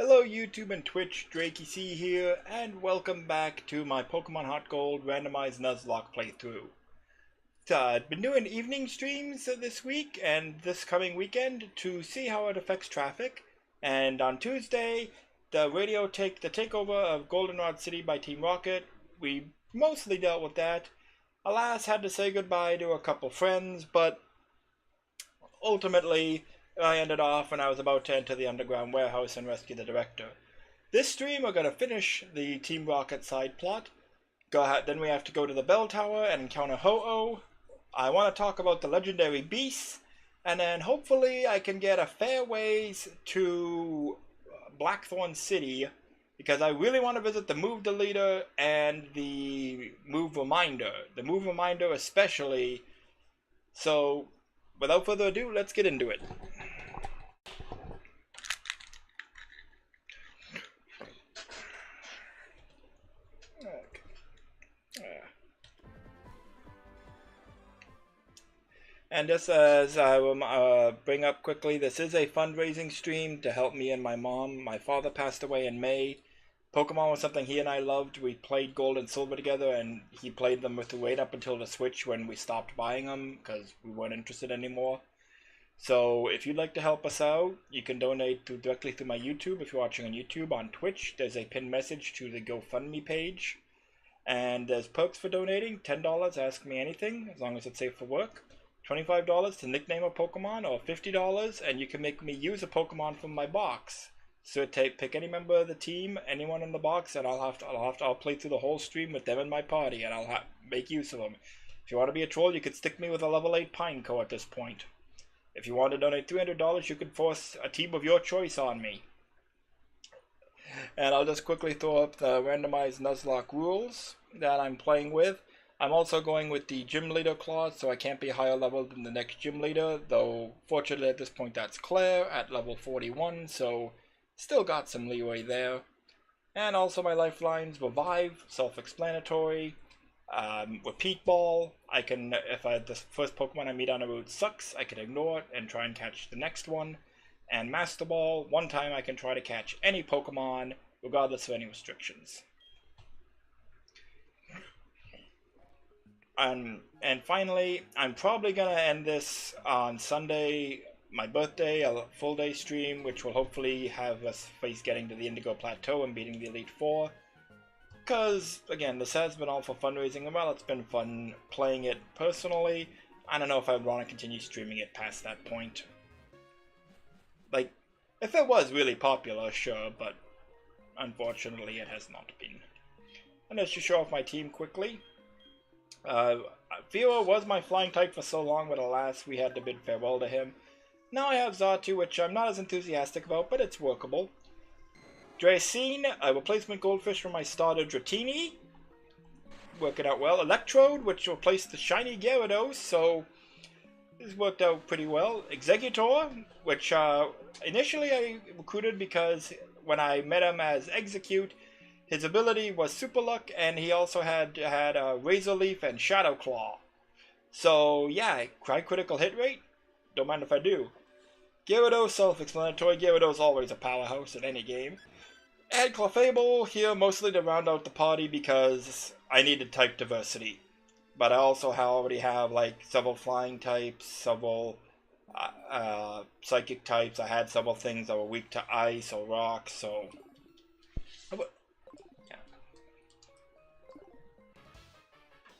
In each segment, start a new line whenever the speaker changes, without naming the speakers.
Hello YouTube and Twitch, Drakey here, and welcome back to my Pokemon HeartGold Randomized Nuzlocke playthrough. I've been doing evening streams this week and this coming weekend to see how it affects traffic, and on Tuesday, the takeover of Goldenrod City by Team Rocket, we mostly dealt with that. Alas, had to say goodbye to a couple friends, but ultimately I ended off when I was about to enter the underground warehouse and rescue the director. This stream we're going to finish the Team Rocket side plot. Then we have to go to the bell tower and encounter Ho-Oh. I want to talk about the legendary beasts, and then hopefully I can get a fair ways to Blackthorn City, because I really want to visit the Move Deleter and the Move Reminder. The Move Reminder especially. So, without further ado, let's get into it. And just as I will bring up quickly, this is a fundraising stream to help me and my mom. My father passed away in May. Pokemon was something he and I loved. We played Gold and Silver together, and he played them with the wait up until the Switch when we stopped buying them because we weren't interested anymore. So if you'd like to help us out, you can donate directly through my YouTube. If you're watching on YouTube, on Twitch, there's a pinned message to the GoFundMe page. And there's perks for donating. $10, ask me anything, as long as it's safe for work. $25 to nickname a Pokemon, or $50, and you can make me use a Pokemon from my box. So pick any member of the team, anyone in the box, and I'll play through the whole stream with them in my party, and I'll make use of them. If you want to be a troll, you could stick me with a level 8 Pineco at this point. If you want to donate $300, you could force a team of your choice on me. And I'll just quickly throw up the randomized Nuzlocke rules that I'm playing with. I'm also going with the gym leader clause, so I can't be higher level than the next gym leader, though fortunately at this point that's Claire at level 41, so still got some leeway there. And also my lifelines: Revive, self-explanatory, Repeat Ball. I can, if the first Pokemon I meet on a route sucks, I can ignore it and try and catch the next one. And Master Ball, one time I can try to catch any Pokemon, regardless of any restrictions. And finally, I'm probably going to end this on Sunday, my birthday, a full day stream, which will hopefully have us face getting to the Indigo Plateau and beating the Elite Four. Because, again, this has been all for fundraising, and while it's been fun playing it personally, I don't know if I would want to continue streaming it past that point. Like, if it was really popular, sure, but unfortunately it has not been. And just to show off my team quickly, Fira was my flying type for so long, but alas, we had to bid farewell to him. Now I have Xatu, which I'm not as enthusiastic about, but it's workable. Drakey, a replacement goldfish for my starter Dratini. Working out well. Electrode, which replaced the shiny Gyarados, so this worked out pretty well. Executor, which initially I recruited because when I met him as Execute, his ability was Super Luck, and he also had Razor Leaf and Shadow Claw. So yeah, high critical hit rate. Don't mind if I do. Gyarados, self-explanatory. Gyarados always a powerhouse in any game. And Clefable here mostly to round out the party because I needed type diversity. But I also already have like several flying types, several psychic types. I had several things that were weak to ice or rock, so... Yeah.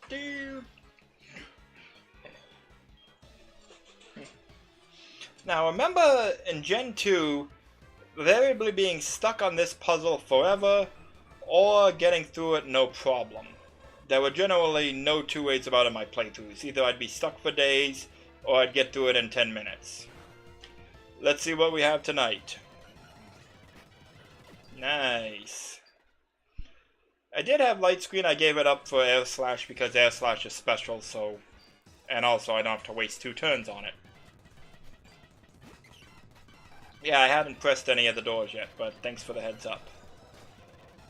Dude. Now remember in Gen 2, variably being stuck on this puzzle forever, or getting through it no problem. There were generally no two ways about it in my playthroughs. Either I'd be stuck for days, or I'd get through it in 10 minutes. Let's see what we have tonight. Nice. I did have light screen. I gave it up for Air Slash because Air Slash is special, so... And also I don't have to waste 2 turns on it. Yeah, I haven't pressed any of the doors yet, but thanks for the heads up.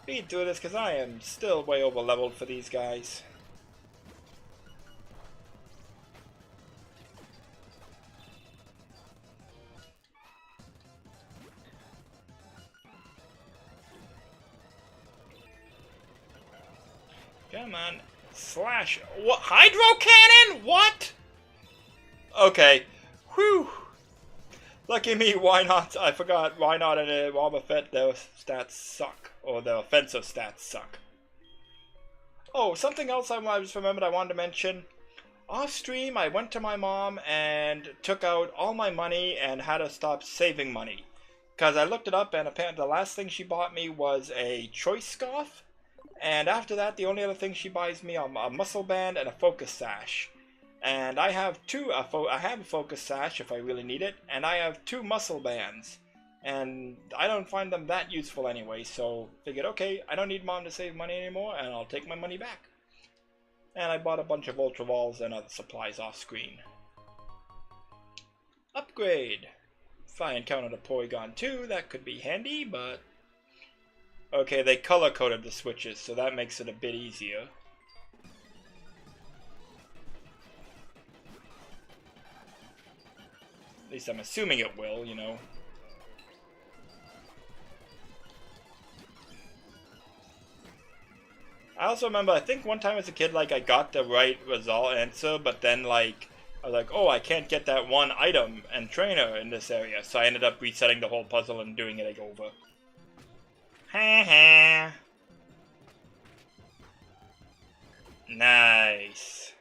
Speed through this because I am still way over leveled for these guys. Come on. Slash. What? Hydro Cannon? What? Okay. Whew. Lucky me, why not? I forgot, why not in a Wobbuffet, their stats suck. Or their offensive stats suck. Oh, something else I just remembered I wanted to mention. Off stream, I went to my mom and took out all my money and had to stop saving money. Because I looked it up and apparently the last thing she bought me was a Choice Scarf. And after that, the only other thing she buys me are a muscle band and a focus sash. And I have I have a focus sash if I really need it, and I have 2 muscle bands. And I don't find them that useful anyway, so figured, okay, I don't need mom to save money anymore, and I'll take my money back. And I bought a bunch of Ultra Balls and other supplies off screen. Upgrade. If I encountered a Porygon 2, that could be handy, but... Okay, they color-coded the switches, so that makes it a bit easier. At least I'm assuming it will, you know. I also remember, I think one time as a kid, like, I got the right answer, but then, like, I was like, oh, I can't get that one item and trainer in this area, so I ended up resetting the whole puzzle and doing it over. Ha ha. Nice.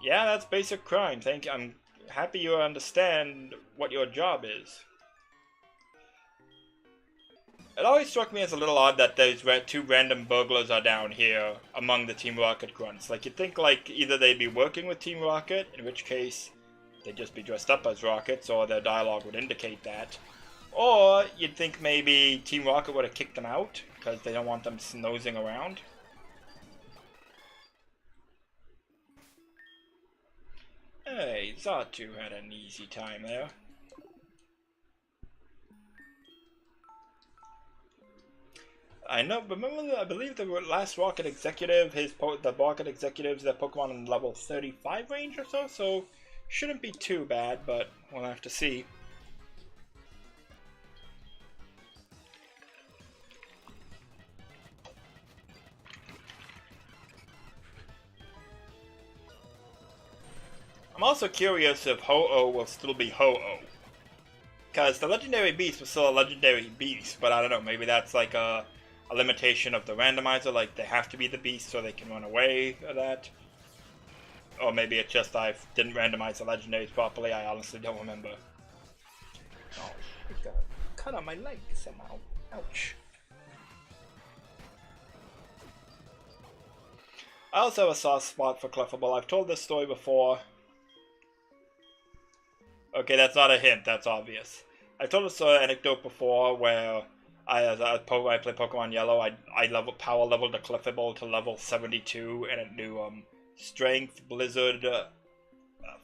Yeah, that's basic crime. Thank you. I'm happy you understand what your job is. It always struck me as a little odd that those two random burglars are down here among the Team Rocket grunts. Like, you'd think, like, either they'd be working with Team Rocket, in which case they'd just be dressed up as Rockets, or their dialogue would indicate that. Or you'd think maybe Team Rocket would have kicked them out, because they don't want them nosing around. Hey, Zatu had an easy time there. I know, remember, I believe the last Rocket Executive, the Rocket Executives, their Pokemon in level 35 range or so shouldn't be too bad, but we'll have to see. I'm also curious if Ho-Oh will still be Ho-Oh. Because the Legendary Beast was still a Legendary Beast, but I don't know, maybe that's like a limitation of the randomizer, like they have to be the beast so they can run away or that. Or maybe it's just I didn't randomize the legendaries properly, I honestly don't remember. Oh, I got a cut on my leg somehow. Ouch. I also have a soft spot for Clefable. I've told this story before. Okay, that's not a hint, that's obvious. I told this anecdote before where I play Pokemon Yellow. I power leveled the Clefable to level 72, and it knew Strength, Blizzard,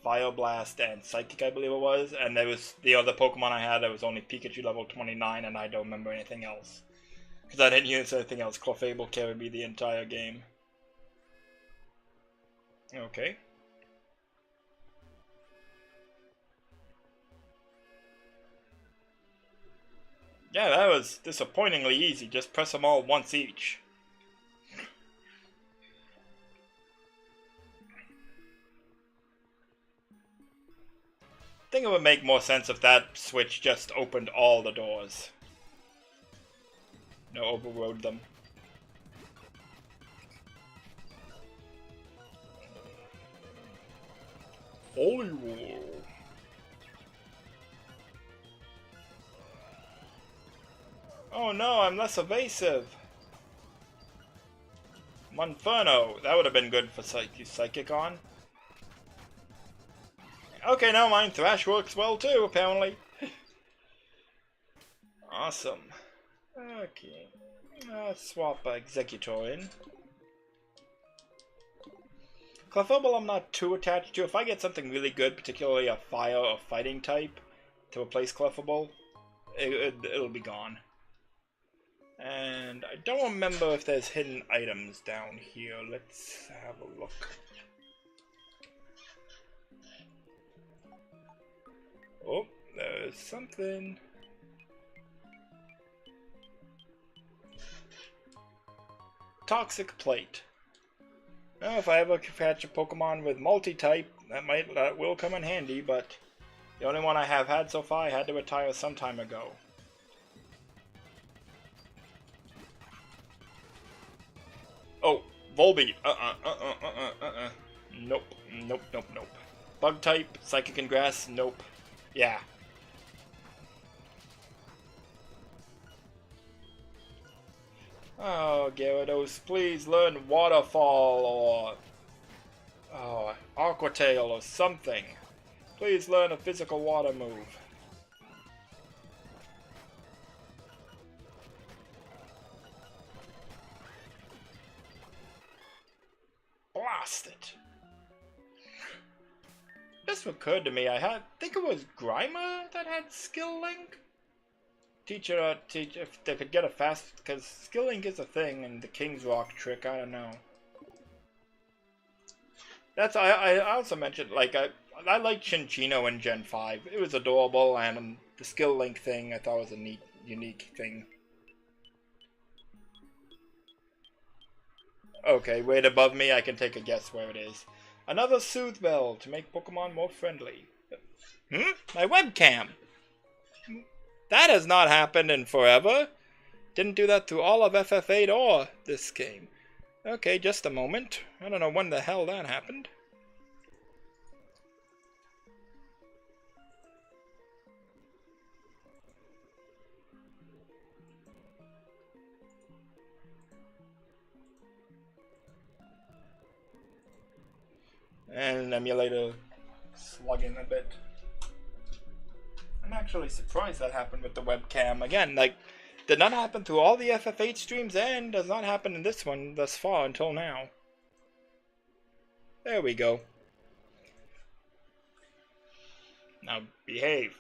Fire Blast, and Psychic, I believe it was. And there was the other Pokemon I had. There was only Pikachu level 29, and I don't remember anything else because I didn't use anything else. Clefable carried me the entire game. Okay. Yeah, that was disappointingly easy. Just press them all once each. I think it would make more sense if that switch just opened all the doors. No, overrode them. Holy war. Oh no, I'm less evasive. Monferno. That would have been good for Psychic on. Okay, now mine. Thrash works well too, apparently. Awesome. Okay. Let's swap Executor in. Clefable I'm not too attached to. If I get something really good, particularly a fire or fighting type, to replace Clefable, it'll be gone. And I don't remember if there's hidden items down here. Let's have a look. Oh, there's something. Toxic Plate. Now, if I ever catch a Pokemon with multi-type, that will come in handy, but the only one I have had so far I had to retire some time ago. Oh, Volbeat. Nope. Nope, nope, nope. Bug type, Psychic and Grass, nope. Yeah. Oh, Gyarados, please learn Waterfall or... oh, Aqua Tail or something. Please learn a physical water move. Blast it. This occurred to me. I think it was Grimer that had Skill Link. Teach if they could get a fast, because Skill Link is a thing, and the King's Rock trick. I don't know. That's I also mentioned like I liked Chinchino in Gen 5. It was adorable, and the Skill Link thing I thought was a neat, unique thing. Okay, right above me, I can take a guess where it is. Another Soothe Bell to make Pokemon more friendly. My webcam! That has not happened in forever. Didn't do that through all of FF8 or this game. Okay, just a moment. I don't know when the hell that happened. And emulator slugging a bit. I'm actually surprised that happened with the webcam. Again, like, did not happen through all the FF8 streams and does not happen in this one thus far until now. There we go. Now behave.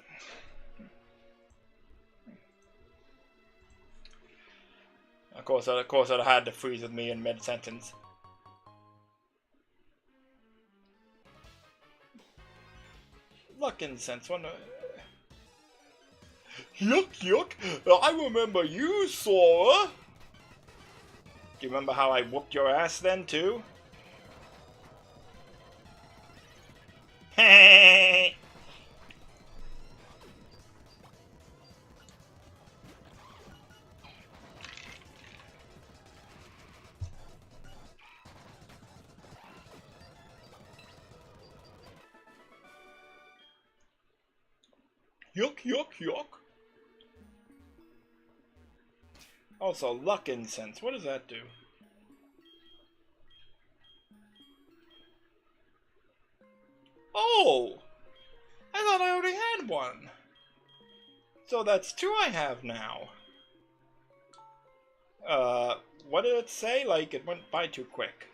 Of course, it had to freeze with me in mid-sentence. Luck incense. Yuck, yuck. I remember you, Sora. Do you remember how I whooped your ass then, too? Hey. Yuck, yuck, yuck. Also, luck incense. What does that do? Oh! I thought I already had one. So that's two I have now. What did it say? Like, it went by too quick.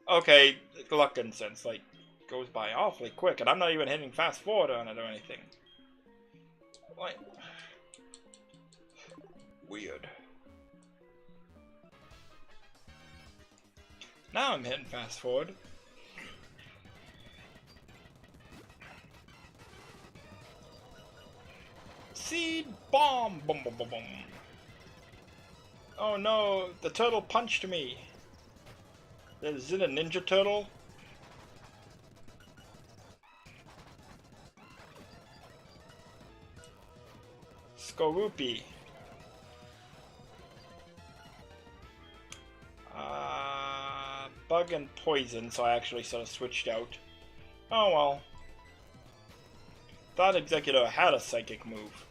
Okay, luck incense, like, goes by awfully quick, and I'm not even hitting fast forward on it or anything. Like, weird. Now I'm hitting fast forward. Seed bomb! Boom, boom, boom, boom. Oh no, the turtle punched me. Is it a ninja turtle? Skorupi. Bug and poison, so I actually sort of switched out. Oh well. Thought Executor had a psychic move.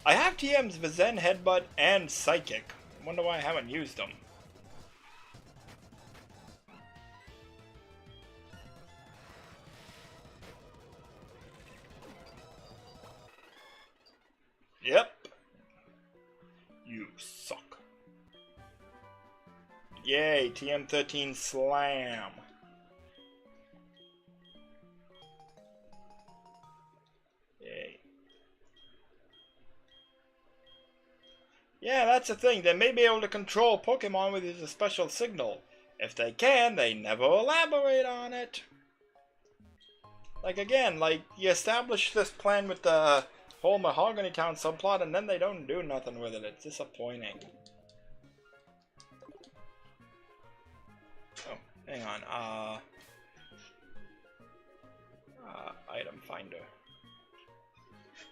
I have TM's Vizen, Headbutt, and Psychic. Wonder why I haven't used them. Yep. You suck. Yay, TM13 Slam. Yay. Yeah, that's the thing. They may be able to control Pokemon with a special signal. If they can, they never elaborate on it. Like, again, like, you establish this plan with the whole Mahogany Town subplot, and then they don't do nothing with it. It's disappointing. Oh, hang on. Item finder.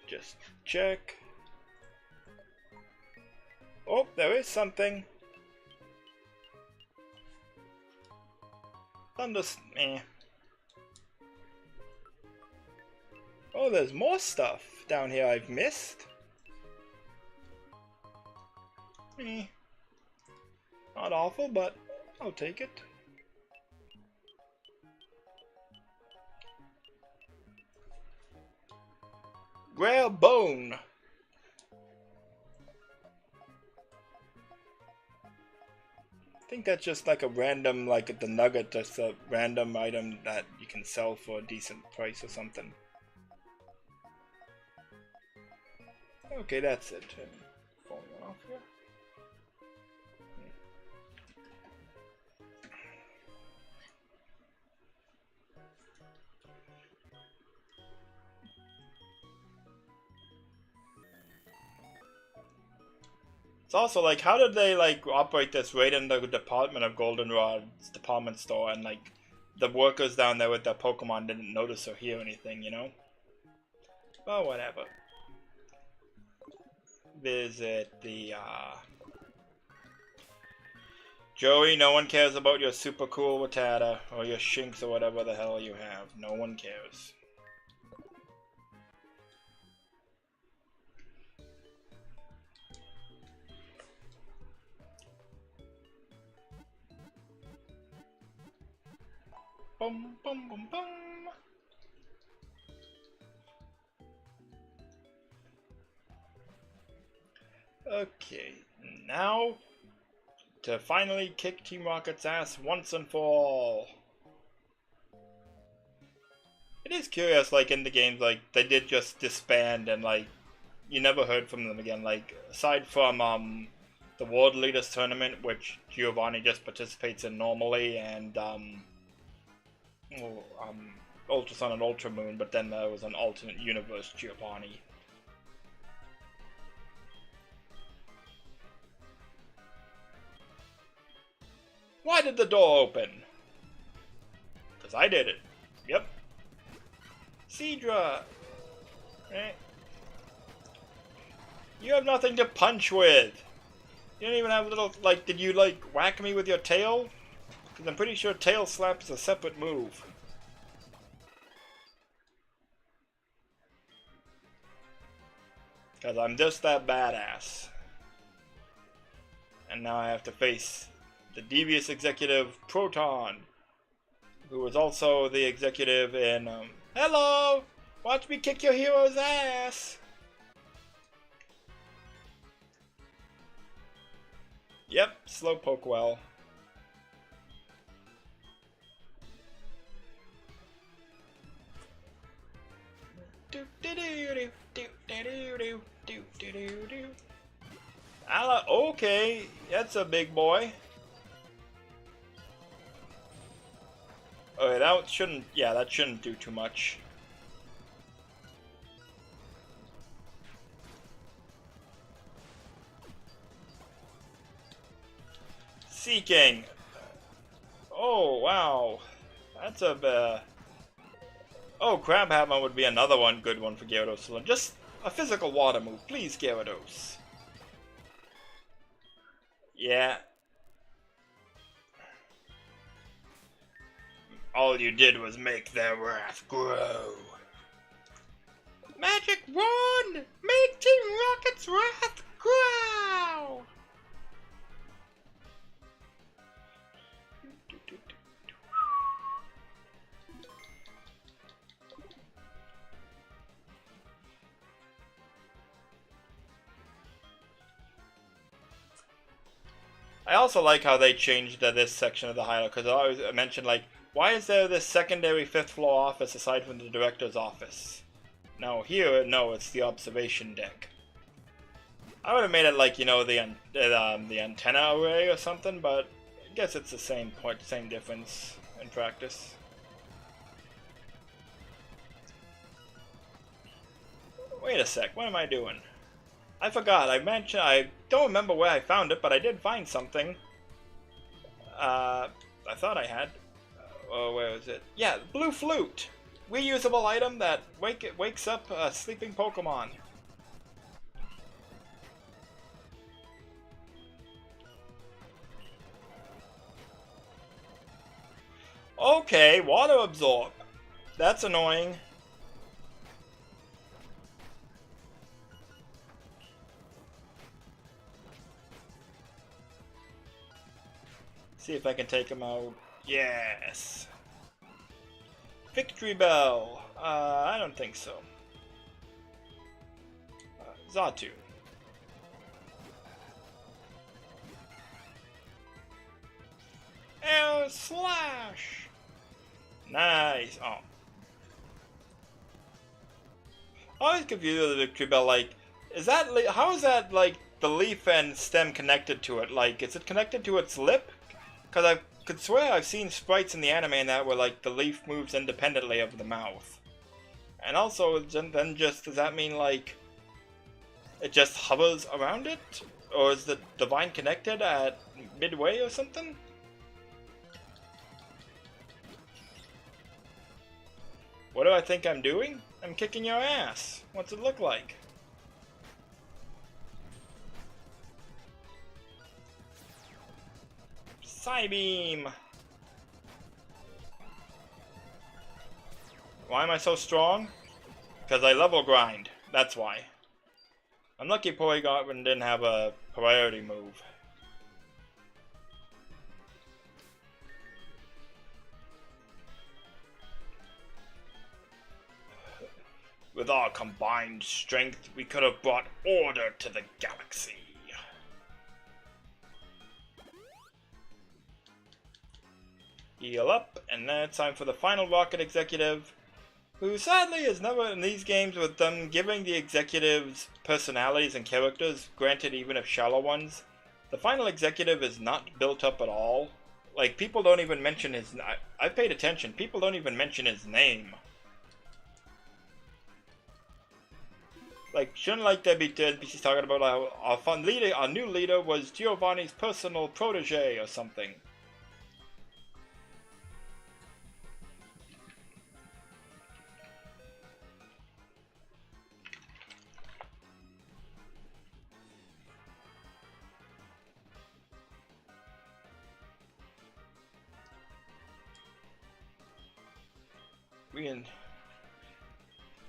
Just check. Oh, there is something. Oh, there's more stuff down here I've missed. Not awful, but I'll take it. Rare bone. I think that's just like a random, like the nugget, that's a random item that you can sell for a decent price or something. Okay, that's it. Falling off here. It's also like, how did they like operate this right in the department of Goldenrod's department store, and like the workers down there with their Pokemon didn't notice or hear anything, you know? Well, whatever. Visit the Joey, no one cares about your super cool Rattata or your Shinx or whatever the hell you have. No one cares. Bum bum bum bum. Okay, now to finally kick Team Rocket's ass once and for all. It is curious, like in the games, like they did just disband and like you never heard from them again. Like aside from the World Leaders Tournament, which Giovanni just participates in normally, and Ultra Sun and Ultra Moon, but then there was an alternate universe Giovanni. Why did the door open? Because I did it. Yep. Seadra! Right? You have nothing to punch with! You don't even have a little, like, did you, like, whack me with your tail? Because I'm pretty sure tail slap is a separate move. Because I'm just that badass. And now I have to face the devious executive Proton, who was also the executive in, hello! Watch me kick your hero's ass! Yep, Slowpoke well. Okay, that's a big boy. Okay, that shouldn't, yeah, that shouldn't do too much. Seeking. Oh, wow. That's a, oh, Crab Hammer would be another one, good one for Gyarados to learn. Just a physical water move, please, Gyarados. Yeah. All you did was make their wrath grow. Magic Wand! Make Team Rocket's wrath grow! I also like how they changed this section of the hideout, because I always mentioned, like, why is there this secondary 5th floor office aside from the director's office? Now here, no, it's the observation deck. I would have made it like, you know, the antenna array or something, but I guess it's the same point, same difference in practice. Wait a sec, what am I doing? I forgot, I don't remember where I found it, but I did find something. I thought I had. Oh, where is it? Yeah, Blue Flute! Reusable item that wakes up a sleeping Pokemon. Okay, Water Absorb. That's annoying. See if I can take him out. Yes. Victory Bell. I don't think so. Zatu. Air Slash. Nice. Oh. I was confused with the Victory Bell. Like, is that how is that like the leaf and stem connected to it? Like, is it connected to its lip? Because I could swear I've seen sprites in the anime that where like the leaf moves independently of the mouth. And also, then just, does that mean like it just hovers around it? Or is the vine connected at midway or something? What do I think I'm doing? I'm kicking your ass. What's it look like? Psybeam! Why am I so strong? Because I level grind. That's why. Unlucky Porygon didn't have a priority move. With our combined strength, we could have brought order to the galaxy. Heal up, and now it's time for the final Rocket Executive, who sadly is never in these games with them giving the executives personalities and characters, granted even if shallow ones. The final executive is not built up at all. Like, people don't even mention his... I've paid attention, people don't even mention his name. Like, shouldn't like there be NPCs talking about how our fun leader, our new leader was Giovanni's personal protege or something.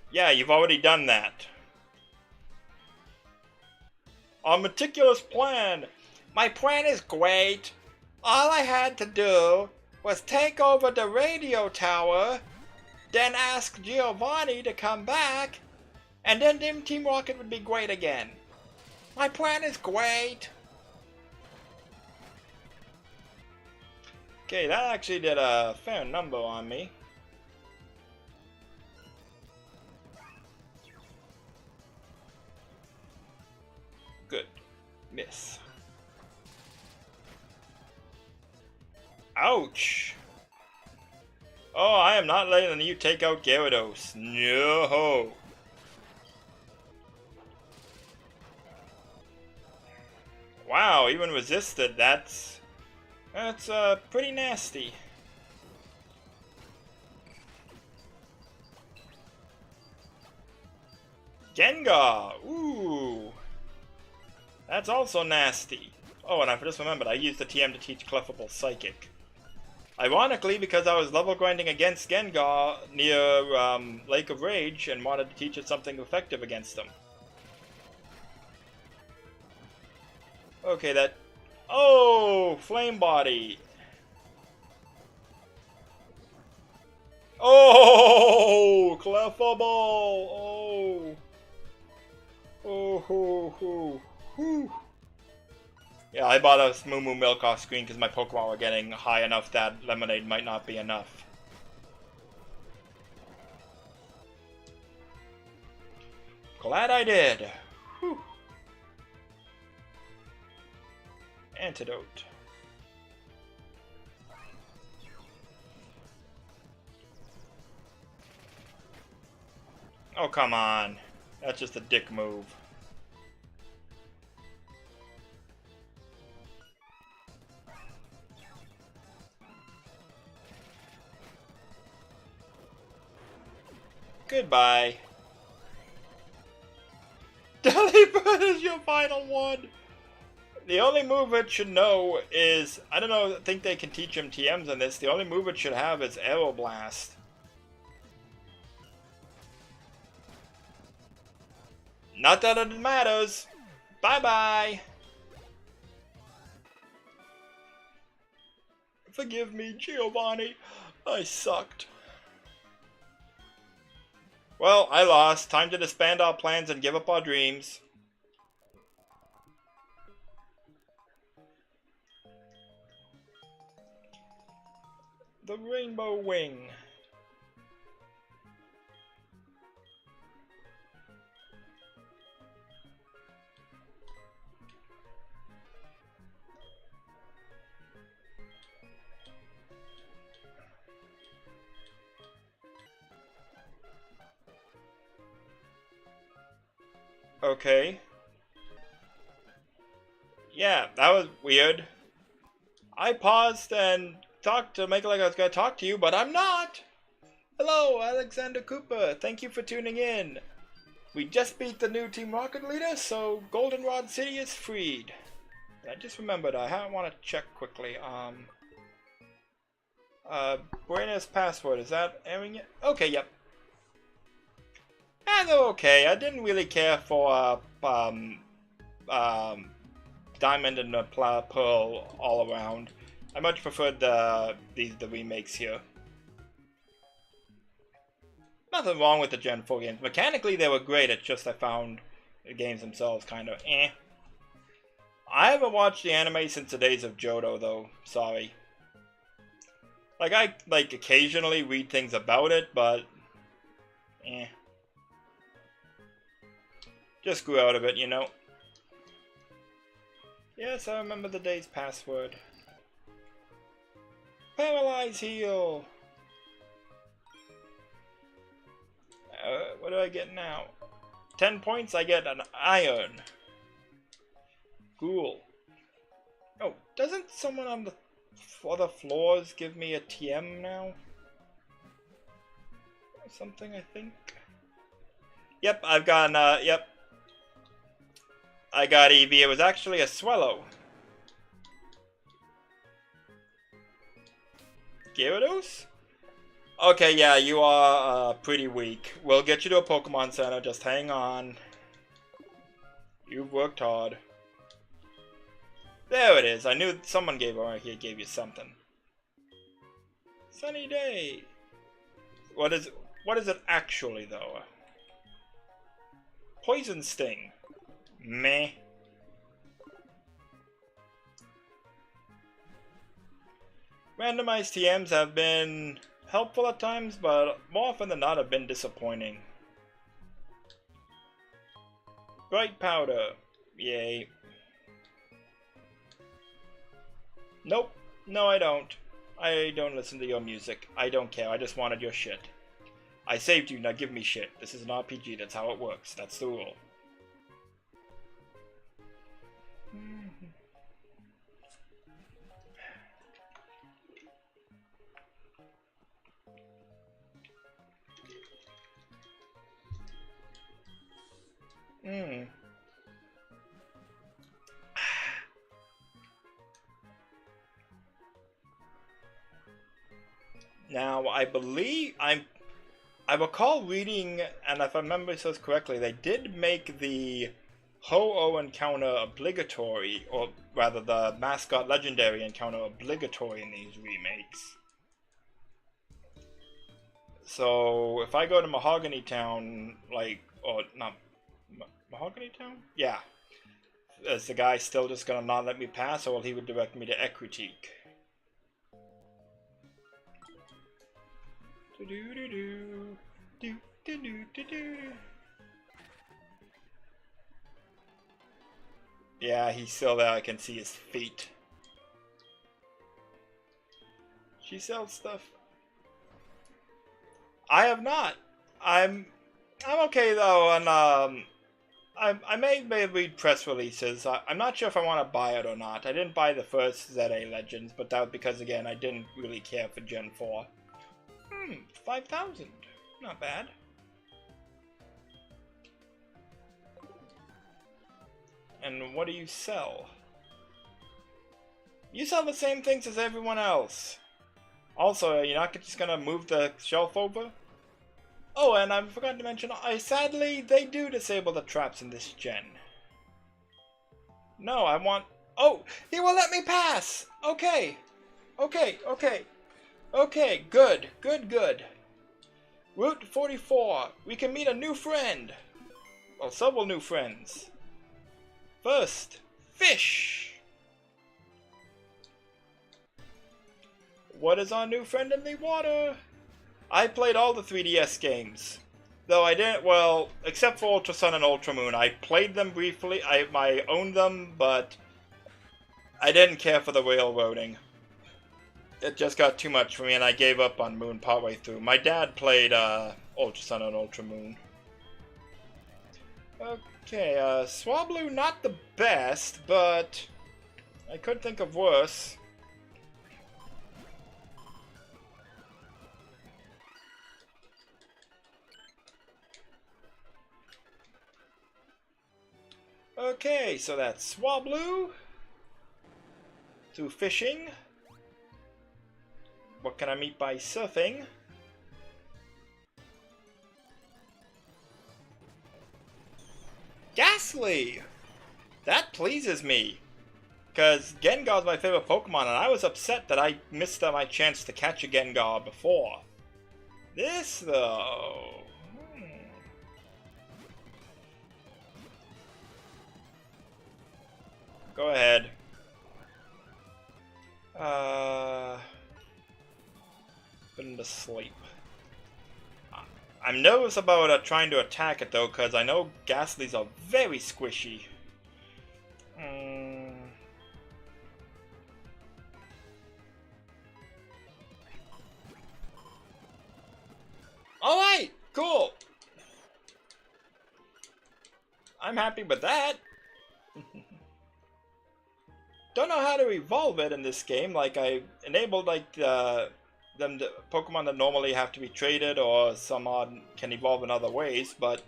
Yeah, you've already done that. Our meticulous plan. My plan is great. All I had to do was take over the radio tower, then ask Giovanni to come back, and then Team Rocket would be great again. My plan is great. Okay, that actually did a fair number on me. Good. Miss. Ouch! Oh, I am not letting you take out Gyarados. No! Wow, even resisted, that's pretty nasty. Gengar! Ooh! That's also nasty. Oh, and I just remembered, I used the TM to teach Clefable Psychic. Ironically, because I was level grinding against Gengar near Lake of Rage and wanted to teach it something effective against him. Okay, that... Oh! Flame Body! Oh! Clefable! Oh! Oh, ho, ho. Whew. Yeah, I bought a Moo Moo Milk off screen because my Pokemon were getting high enough that Lemonade might not be enough. Glad I did. Whew. Antidote. Oh, come on. That's just a dick move. Goodbye. Delibird is your final one. The only move it should know is, I don't know, I think they can teach him TMs on this. The only move it should have is Aeroblast. Not that it matters. Bye-bye. Forgive me, Giovanni. I sucked. Well, I lost. Time to disband our plans and give up our dreams. The Rainbow Wing. Okay. Yeah, that was weird. I paused and talked to make it like I was going to talk to you, but I'm not! Hello, Alexander Cooper. Thank you for tuning in. We just beat the new Team Rocket leader, so Goldenrod City is freed. I just remembered, I want to check quickly. Buena's password, is that airing yet? Okay, yep. And they're okay. I didn't really care for, Diamond and Pearl all around. I much preferred the remakes here. Nothing wrong with the Gen 4 games. Mechanically, they were great. It's just I found the games themselves kind of eh. I haven't watched the anime since the days of Johto, though. Sorry. Like, I, occasionally read things about it, but eh. Just grew out of it, you know. Yes, I remember the day's password. Paralyze heal! What do I get now? 10 points, I get an iron. Cool. Oh, doesn't someone on the other floors give me a TM now? Or something, I think. Yep, I've gotten, yep. I got EV. It was actually a Swallow. Gyarados? Okay, yeah, you are pretty weak. We'll get you to a Pokemon Center. Just hang on. You've worked hard. There it is. I knew someone gave you something. Sunny day. What is it actually though? Poison Sting. Meh. Randomized TMs have been helpful at times, but more often than not have been disappointing. Bright powder. Yay. Nope. No, I don't. I don't listen to your music. I don't care. I just wanted your shit. I saved you, now give me shit. This is an RPG. That's how it works. That's the rule. Now, I believe I recall reading, and if I remember this correctly, they did make the Ho-Oh encounter obligatory, or rather the mascot legendary encounter obligatory in these remakes. So if I go to Mahogany Town, or not Mahogany Town? Yeah. Is the guy still just gonna not let me pass, or will he direct me to Ecritique? Yeah, he's still there. I can see his feet. She sells stuff. I have not. I'm okay though, and I may read press releases. I'm not sure if I want to buy it or not. I didn't buy the first ZA Legends, but that was because again I didn't really care for Gen 4. 5,000. Not bad. And what do you sell? You sell the same things as everyone else. Also, you're not just gonna move the shelf over? Oh, and I forgot to mention, sadly, they do disable the traps in this gen. No, I want... Oh, he will let me pass! Okay. Okay, okay. Okay, good, good, good. Route 44. We can meet a new friend. Well, several new friends. First, fish. What is our new friend in the water? I played all the 3DS games. Though I didn't, well, except for Ultra Sun and Ultra Moon. I played them briefly, I owned them, but I didn't care for the railroading. It just got too much for me, and I gave up on Moon partway through. My dad played Ultra Sun and Ultra Moon. Okay, Swablu not the best, but I could think of worse. Okay, so that's Swablu. Through fishing. What can I meet by surfing? Ghastly! That pleases me. Because Gengar's my favorite Pokemon, and I was upset that I missed my chance to catch a Gengar before. This, though... Go ahead. Put him to sleep. I'm nervous about trying to attack it, though, because I know Ghastlies are very squishy. Alright! Cool! I'm happy with that! Don't know how to evolve it in this game. Like, I enabled, like, the Pokemon that normally have to be traded or some odd can evolve in other ways, but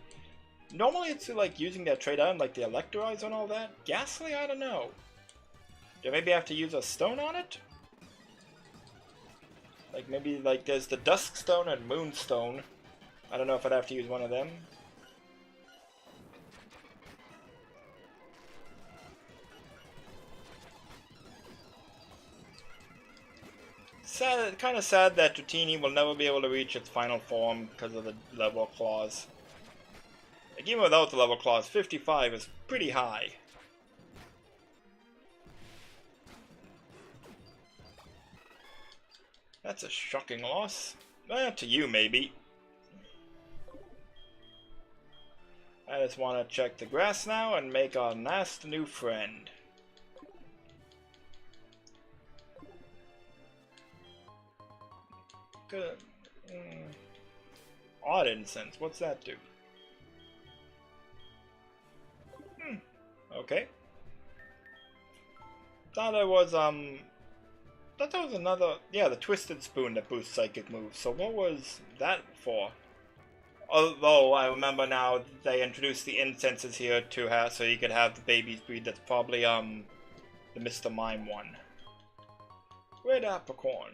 normally it's like using their trade item, like the Electoroids and all that. Ghastly, I don't know. Do I maybe have to use a stone on it? Like maybe like there's the Dusk Stone and Moonstone. I don't know if I'd have to use one of them. Sad, kind of sad that Dratini will never be able to reach its final form because of the level clause. Like, even without the level clause, 55 is pretty high. That's a shocking loss. To you, maybe. I just want to check the grass now and make a nice new friend. Good. Odd incense. What's that do? Okay. Thought there was another. Yeah, the Twisted Spoon that boosts psychic moves. So what was that for? Although I remember now they introduced the incenses here to have so you could have the babies breed. That's probably the Mr. Mime one. Red Apricorn.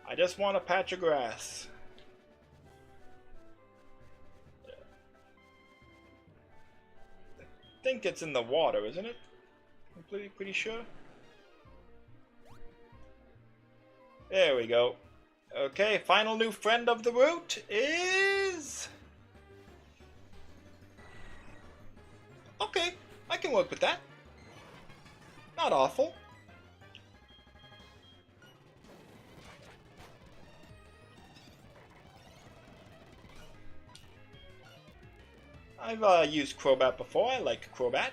I just want a patch of grass. I think it's in the water, isn't it? I'm pretty sure. There we go. Okay, final new friend of the route is... Okay, I can work with that. Not awful. I've used Crobat before. I like Crobat.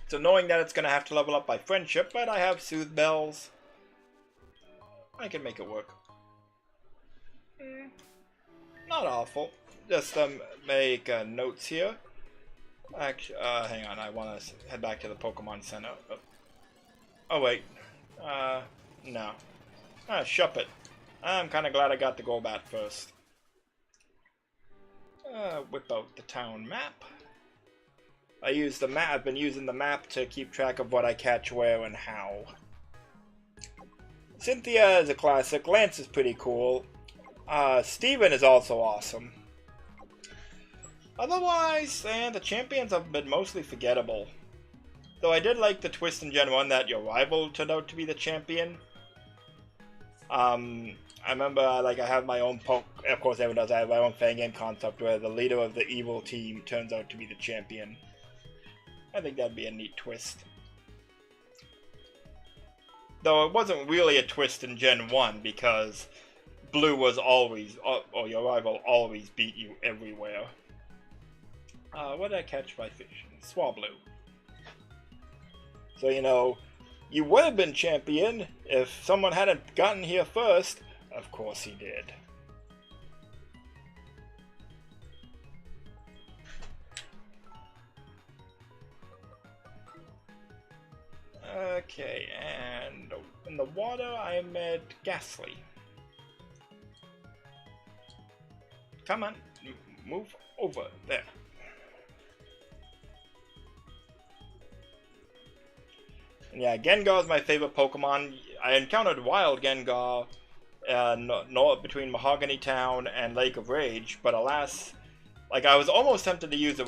So knowing that it's going to have to level up by friendship, but I have Soothe Bells. I can make it work. Not awful. Just make notes here. Actually, hang on. I want to head back to the Pokemon Center. Oh wait. No. Shuppet. I'm kind of glad I got the Golbat first. Whip out the town map. I use the map. I've been using the map to keep track of what I catch where and how. Cynthia is a classic. Lance is pretty cool. Steven is also awesome. Otherwise, the champions have been mostly forgettable. Though I did like the twist in Gen 1 that your rival turned out to be the champion. I remember, I have my own of course everyone does, I have my own fan game concept where the leader of the evil team turns out to be the champion. I think that'd be a neat twist. Though it wasn't really a twist in Gen 1 because Blue was always, or your rival always beat you everywhere. What did I catch by fishing? Swablu. So, you know, you would have been champion if someone hadn't gotten here first. Of course he did. Okay, and in the water I met Ghastly. Come on, move over there. And yeah, Gengar is my favorite Pokemon. I encountered Wild Gengar between Mahogany Town and Lake of Rage, but alas, like I was almost tempted to use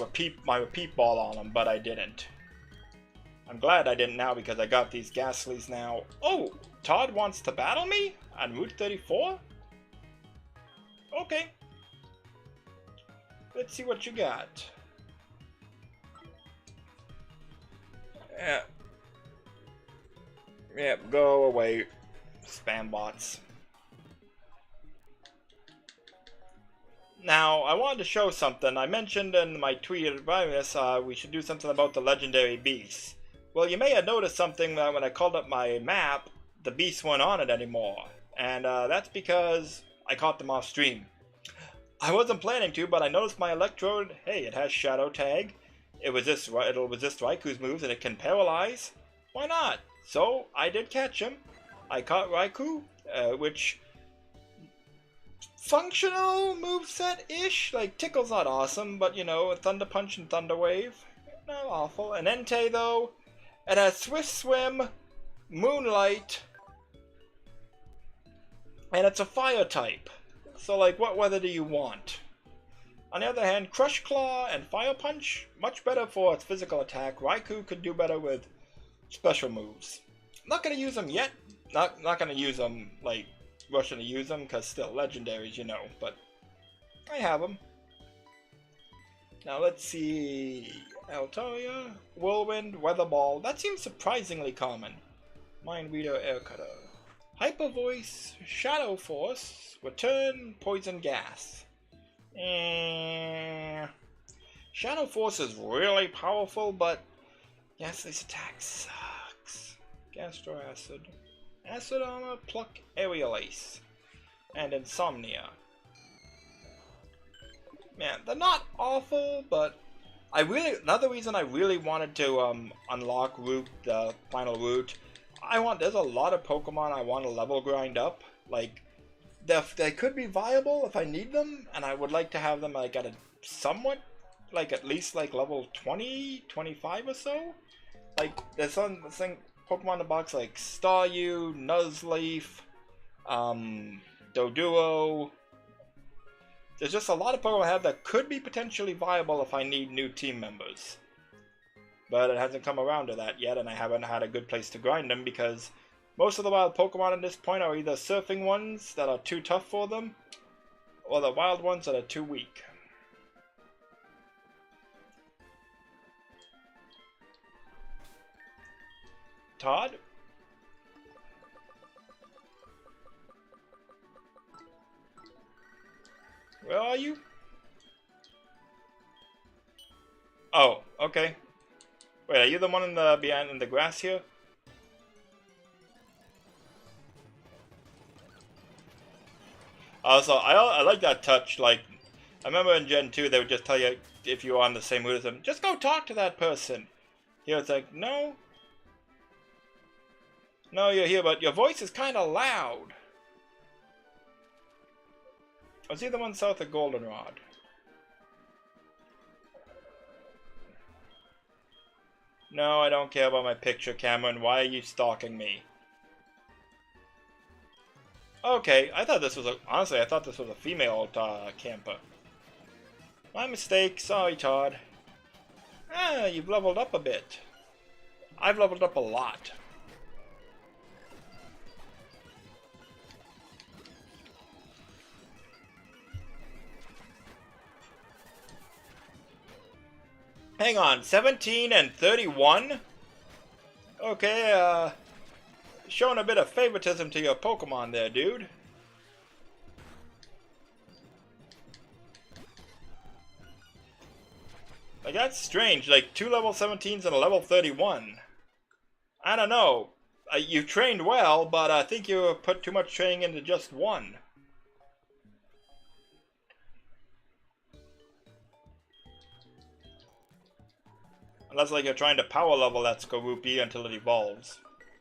my repeat ball on him, but I didn't. I'm glad I didn't now because I got these Ghastlies now. Oh, Todd wants to battle me on Route 34? Okay. Let's see what you got. Yeah. Yep, go away, spam bots. Now, I wanted to show something. I mentioned in my tweet about this, we should do something about the legendary beasts. Well, you may have noticed something that when I called up my map, the beasts weren't on it anymore. And that's because I caught them off stream. I wasn't planning to, but I noticed my Electrode, hey, it has Shadow Tag. It'll resist Raiku's moves and it can paralyze. Why not? So, I did catch him. I caught Raikou, which... functional moveset-ish? Like, Tickle's not awesome, but you know, Thunder Punch and Thunder Wave. Not awful. And Entei, though, it has Swift Swim, Moonlight, and it's a fire type. So, like, what weather do you want? On the other hand, Crush Claw and Fire Punch, much better for its physical attack. Raikou could do better with special moves. I'm not going to use them yet. Not going to use them, like, rushing to use them, because still, legendaries, you know. But I have them. Now, let's see... Altaria, Whirlwind, Weather Ball. That seems surprisingly common. Mind Reader, Air Cutter. Hyper Voice, Shadow Force, Return, Poison Gas. Shadow Force is really powerful, but yes, this attack sucks. Gastro Acid, Acid Armor, Pluck, Aerial Ace, and Insomnia. Man, they're not awful, but another reason I really wanted to unlock the final route. There's a lot of Pokemon I want to level grind up. Like, they could be viable if I need them, and I would like to have them like at a somewhat, like at least like level 20, 25 or so. Like, there's some Pokemon in the box like Staryu, Nuzleaf, Doduo. There's just a lot of Pokemon I have that could be potentially viable if I need new team members. But it hasn't come around to that yet, and I haven't had a good place to grind them because most of the wild Pokemon at this point are either surfing ones that are too tough for them, or the wild ones that are too weak. Todd? Where are you? Oh, okay. Wait, are you the one in the grass here? Also, I like that touch. Like, I remember in Gen 2 they would just tell you if you were on the same route as them, just go talk to that person. Here it's like, no, you're here, but your voice is kind of loud. Was he the one south of Goldenrod? No, I don't care about my picture, Cameron. Why are you stalking me? Okay, honestly, I thought this was a female camper. My mistake. Sorry, Todd. You've leveled up a bit. I've leveled up a lot. Hang on, 17 and 31? Okay, showing a bit of favoritism to your Pokemon there, dude. Like, that's strange, like 2 level 17s and a level 31. I don't know. You trained well, but I think you put too much training into just one. Unless like you're trying to power level that Skorupi until it evolves.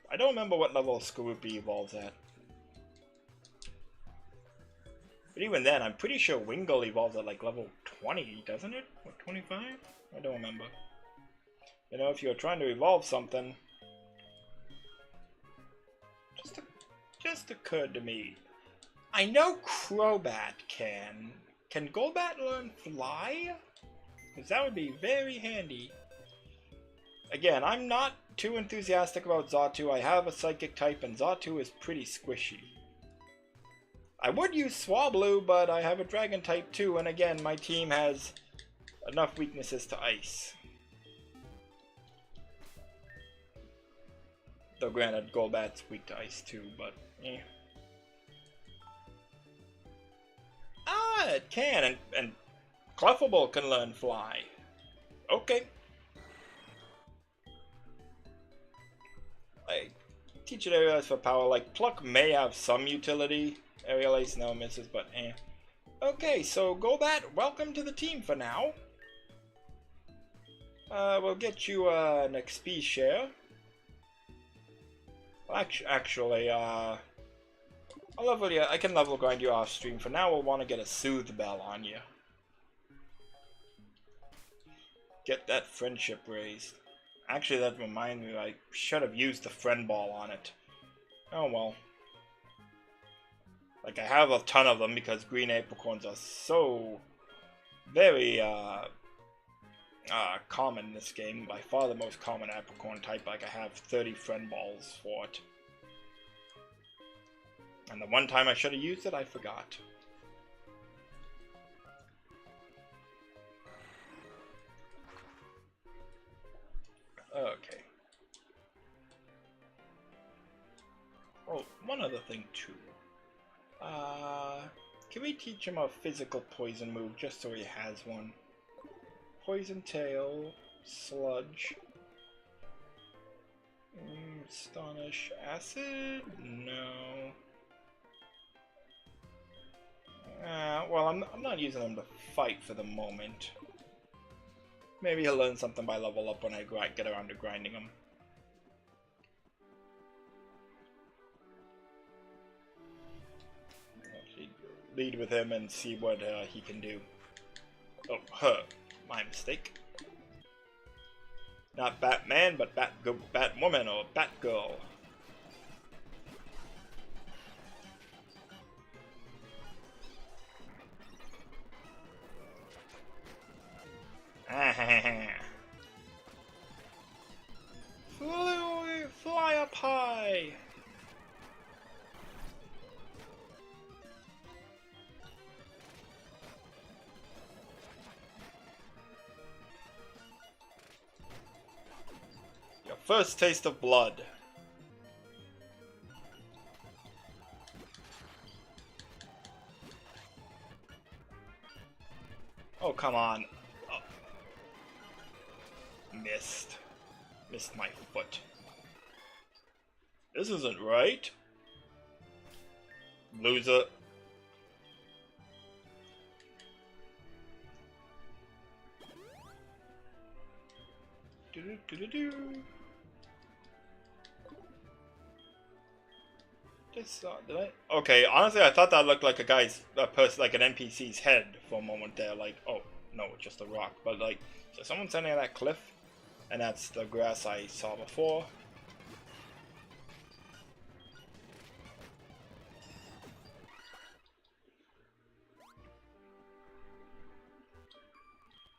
I don't remember what level Skorupi evolves at. But even then, I'm pretty sure Wingull evolves at like level 20, doesn't it? Or 25? I don't remember. You know, if you're trying to evolve something... Just occurred to me. I know Crobat can. Can Golbat learn Fly? Because that would be very handy. Again, I'm not too enthusiastic about Xatu. I have a Psychic type and Xatu is pretty squishy. I would use Swablu, but I have a Dragon type too, and again, my team has enough weaknesses to Ice. Though granted, Golbat's weak to Ice too, but eh. Ah, it can, and Clefable can learn Fly. Okay. I teach it Aerial Ace for power, like Pluck may have some utility. Aerial Ace no misses, but eh. Okay, so Golbat, welcome to the team for now. We'll get you an XP share. Actually, I'll level you. I can level grind you off stream. For now, we'll want to get a Soothe Bell on you. Get that friendship raised. Actually, that reminds me, I should have used the friend ball on it. Oh well. Like, I have a ton of them because green apricorns are so very common in this game. By far the most common apricorn type. Like, I have 30 friend balls for it. And the one time I should have used it, I forgot. Okay. Oh, one other thing too. Can we teach him a physical poison move just so he has one? Poison Tail, Sludge, Astonish, Acid? No. Well, I'm not using them to fight for the moment. Maybe he'll learn something by level up when I get around to grinding him. Lead with him and see what he can do. Oh, her. My mistake. Not Batman, but Batwoman or Batgirl. Fly up high! Your first taste of blood. Oh, come on. Oh. Missed. Missed my foot. This isn't right. Loser. Do-do-do-do-do. Did I? Okay, honestly, I thought that looked like a person, like an NPC's head for a moment there. Like, oh no, it's just a rock. But like, so someone's standing on that cliff, and that's the grass I saw before.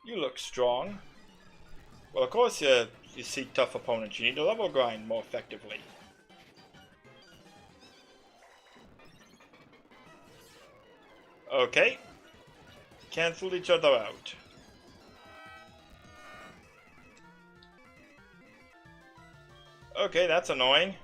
You look strong. Well, of course you seek tough opponents. You need to level grind more effectively. Okay. Cancel each other out. Okay, that's annoying.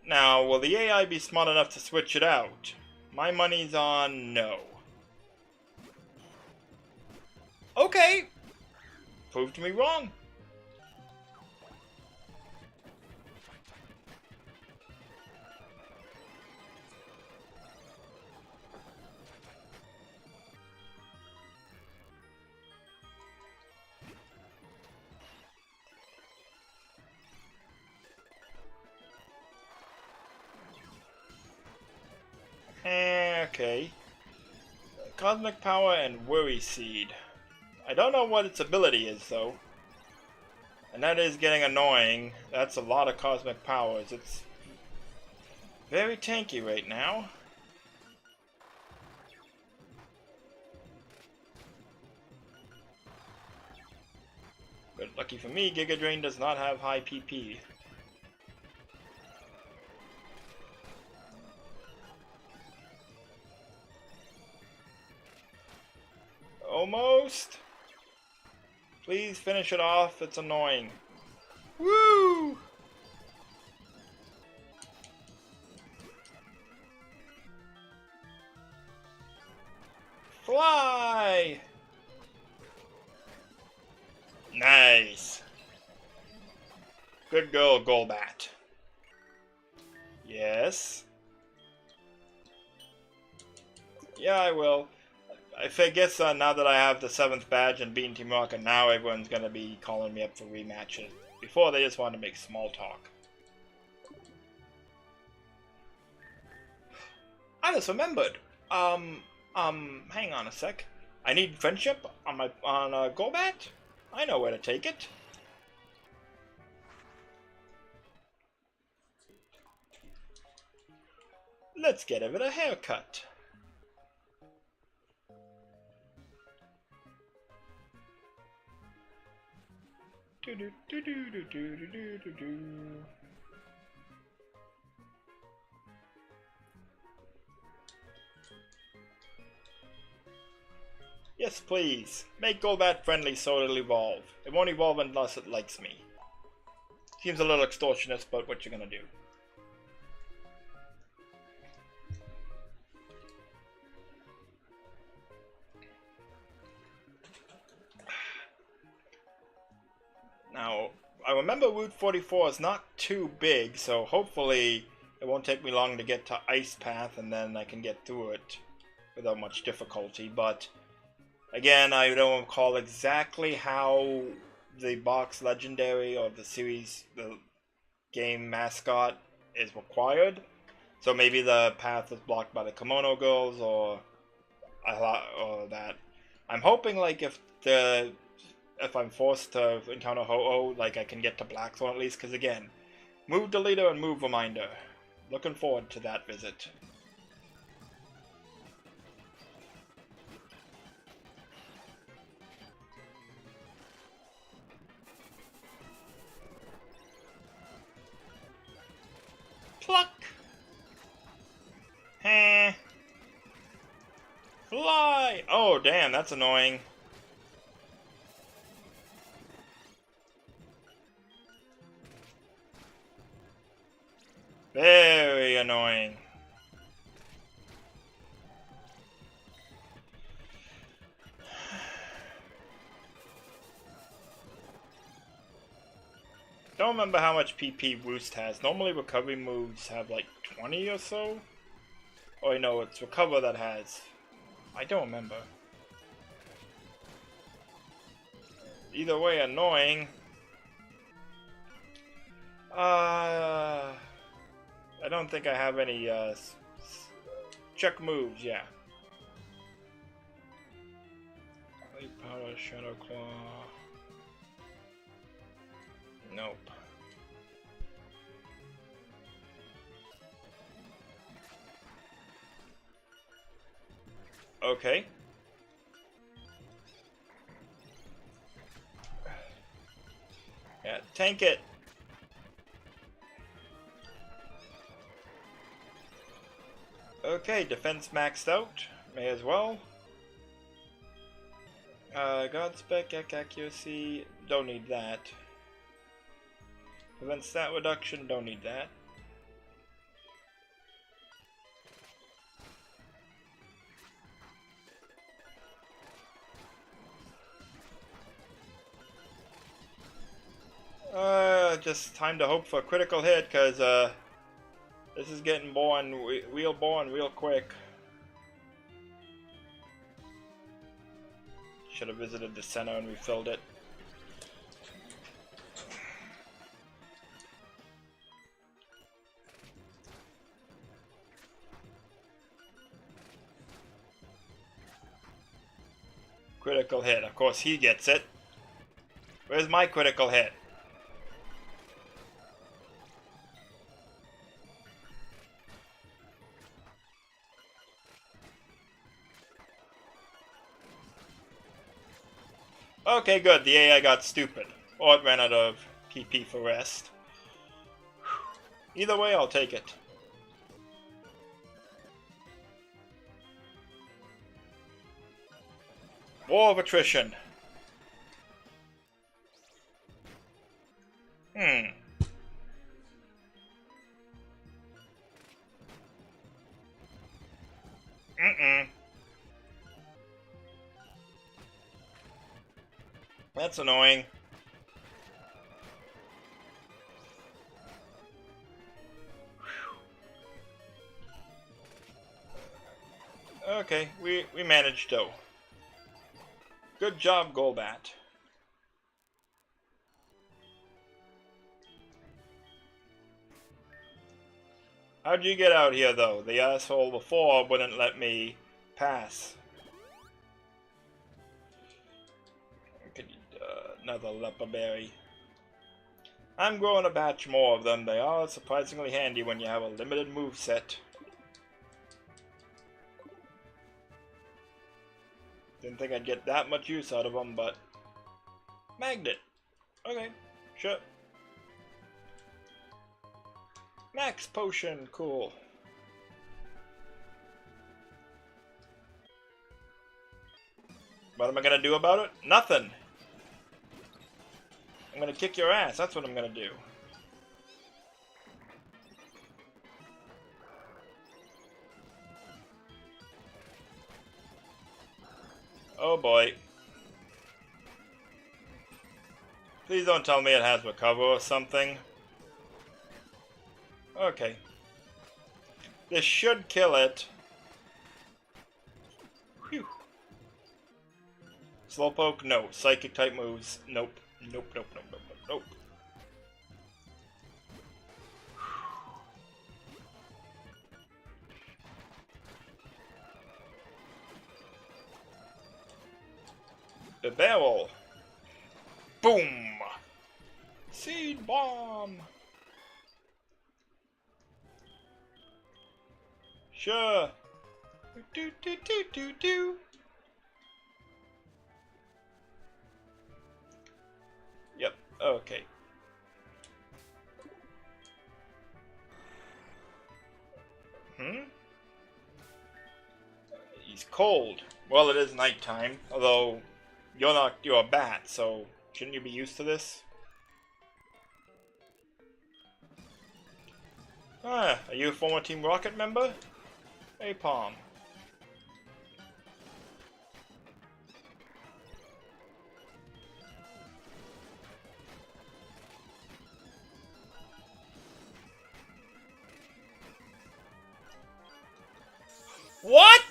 Now, will the AI be smart enough to switch it out? My money's on no. Okay! Proved me wrong. Okay. Cosmic Power and Worry Seed. I don't know what its ability is though. And that is getting annoying. That's a lot of Cosmic Powers. It's very tanky right now. But lucky for me, Giga Drain does not have high PP. Almost. Please finish it off. It's annoying. Woo! Fly! Nice. Good girl, Golbat. Yes. Yeah, I will. I guess now that I have the 7th badge and beaten Team Rocket, now everyone's gonna be calling me up for rematches. Before, they just wanted to make small talk. I just remembered. Hang on a sec. I need friendship on Golbat? I know where to take it. Let's get it a haircut. Yes, please. Make Golbat friendly so it'll evolve. It won't evolve unless it likes me. Seems a little extortionist, but what you gonna do? Now, I remember Route 44 is not too big, so hopefully it won't take me long to get to Ice Path and then I can get through it without much difficulty. But again, I don't recall exactly how the box legendary or the series, the game mascot is required. So maybe the path is blocked by the Kimono Girls or that. I'm hoping like if I'm forced to encounter Ho-Oh, like I can get to Black Thorn at least, because again, move deleter and move reminder. Looking forward to that visit. Pluck! Heh. Fly! Oh damn, that's annoying. Very annoying. Don't remember how much PP Roost has. Normally recovery moves have like 20 or so. Oh no, it's recover that has. I don't remember. Either way, annoying. I don't think I have any check moves, yeah. Light Powder, Shadow Claw. Nope. Okay. Yeah, tank it. Okay, defense maxed out. May as well. God spec, accuracy. Don't need that. Prevent stat reduction. Don't need that. Just time to hope for a critical hit, cause this is getting boring, real quick. Should have visited the center and refilled it. Critical hit. Of course he gets it. Where's my critical hit? Okay, good. The AI got stupid. Or it ran out of PP for rest. Either way, I'll take it. War of attrition. That's annoying. Okay, we managed though. Good job, Golbat. How'd you get out here though? The asshole before wouldn't let me pass. Another leper berry. I'm growing a batch more of them. They are surprisingly handy when you have a limited move set. Didn't think I'd get that much use out of them, but magnet. Okay, sure. Max potion, cool. What am I gonna do about it? Nothing. I'm gonna kick your ass, that's what I'm gonna do. Oh boy. Please don't tell me it has recover or something. Okay. This should kill it. Whew. Slowpoke, no. Psychic type moves, nope. Nope, nope, nope, nope, nope, nope. The barrel. Boom! Seed bomb! Sure. Do do do do do. Yep, okay. He's cold. Well, it is nighttime, although you're a bat, so shouldn't you be used to this? Ah, are you a former Team Rocket member? Hey, Palm. What?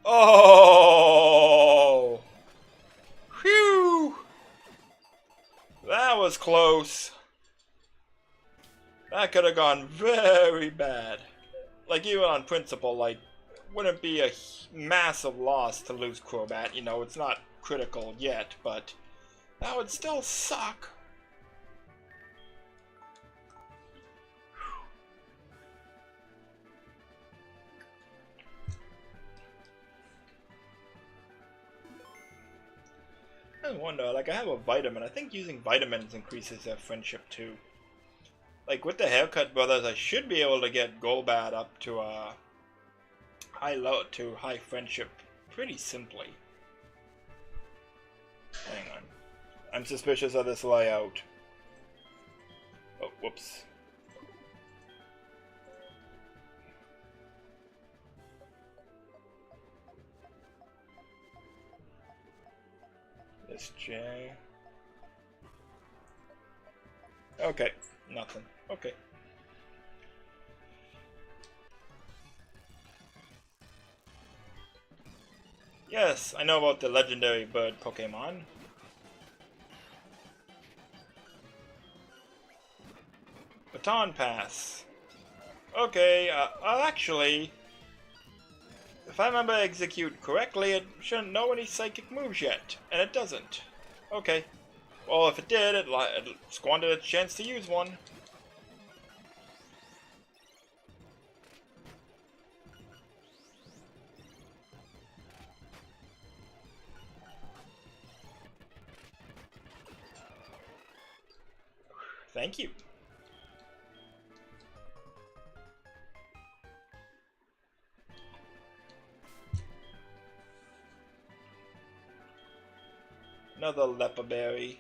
Oh! Phew! That was close. That could have gone very bad. Like, even on principle, like, wouldn't be a massive loss to lose Crobat. You know, it's not critical yet, but that would still suck. I wonder, like, I have a vitamin. I think using vitamins increases their friendship too. Like, with the Haircut Brothers, I should be able to get Golbat up to high friendship pretty simply. Hang on. I'm suspicious of this layout. Oh, whoops. This J. Okay, nothing. Okay. Yes, I know about the legendary bird Pokemon. Baton Pass. Okay, I'll actually If I remember execute correctly, it shouldn't know any psychic moves yet, and it doesn't. Okay. Well, if it did, it squandered its chance to use one. Thank you. Another leper berry.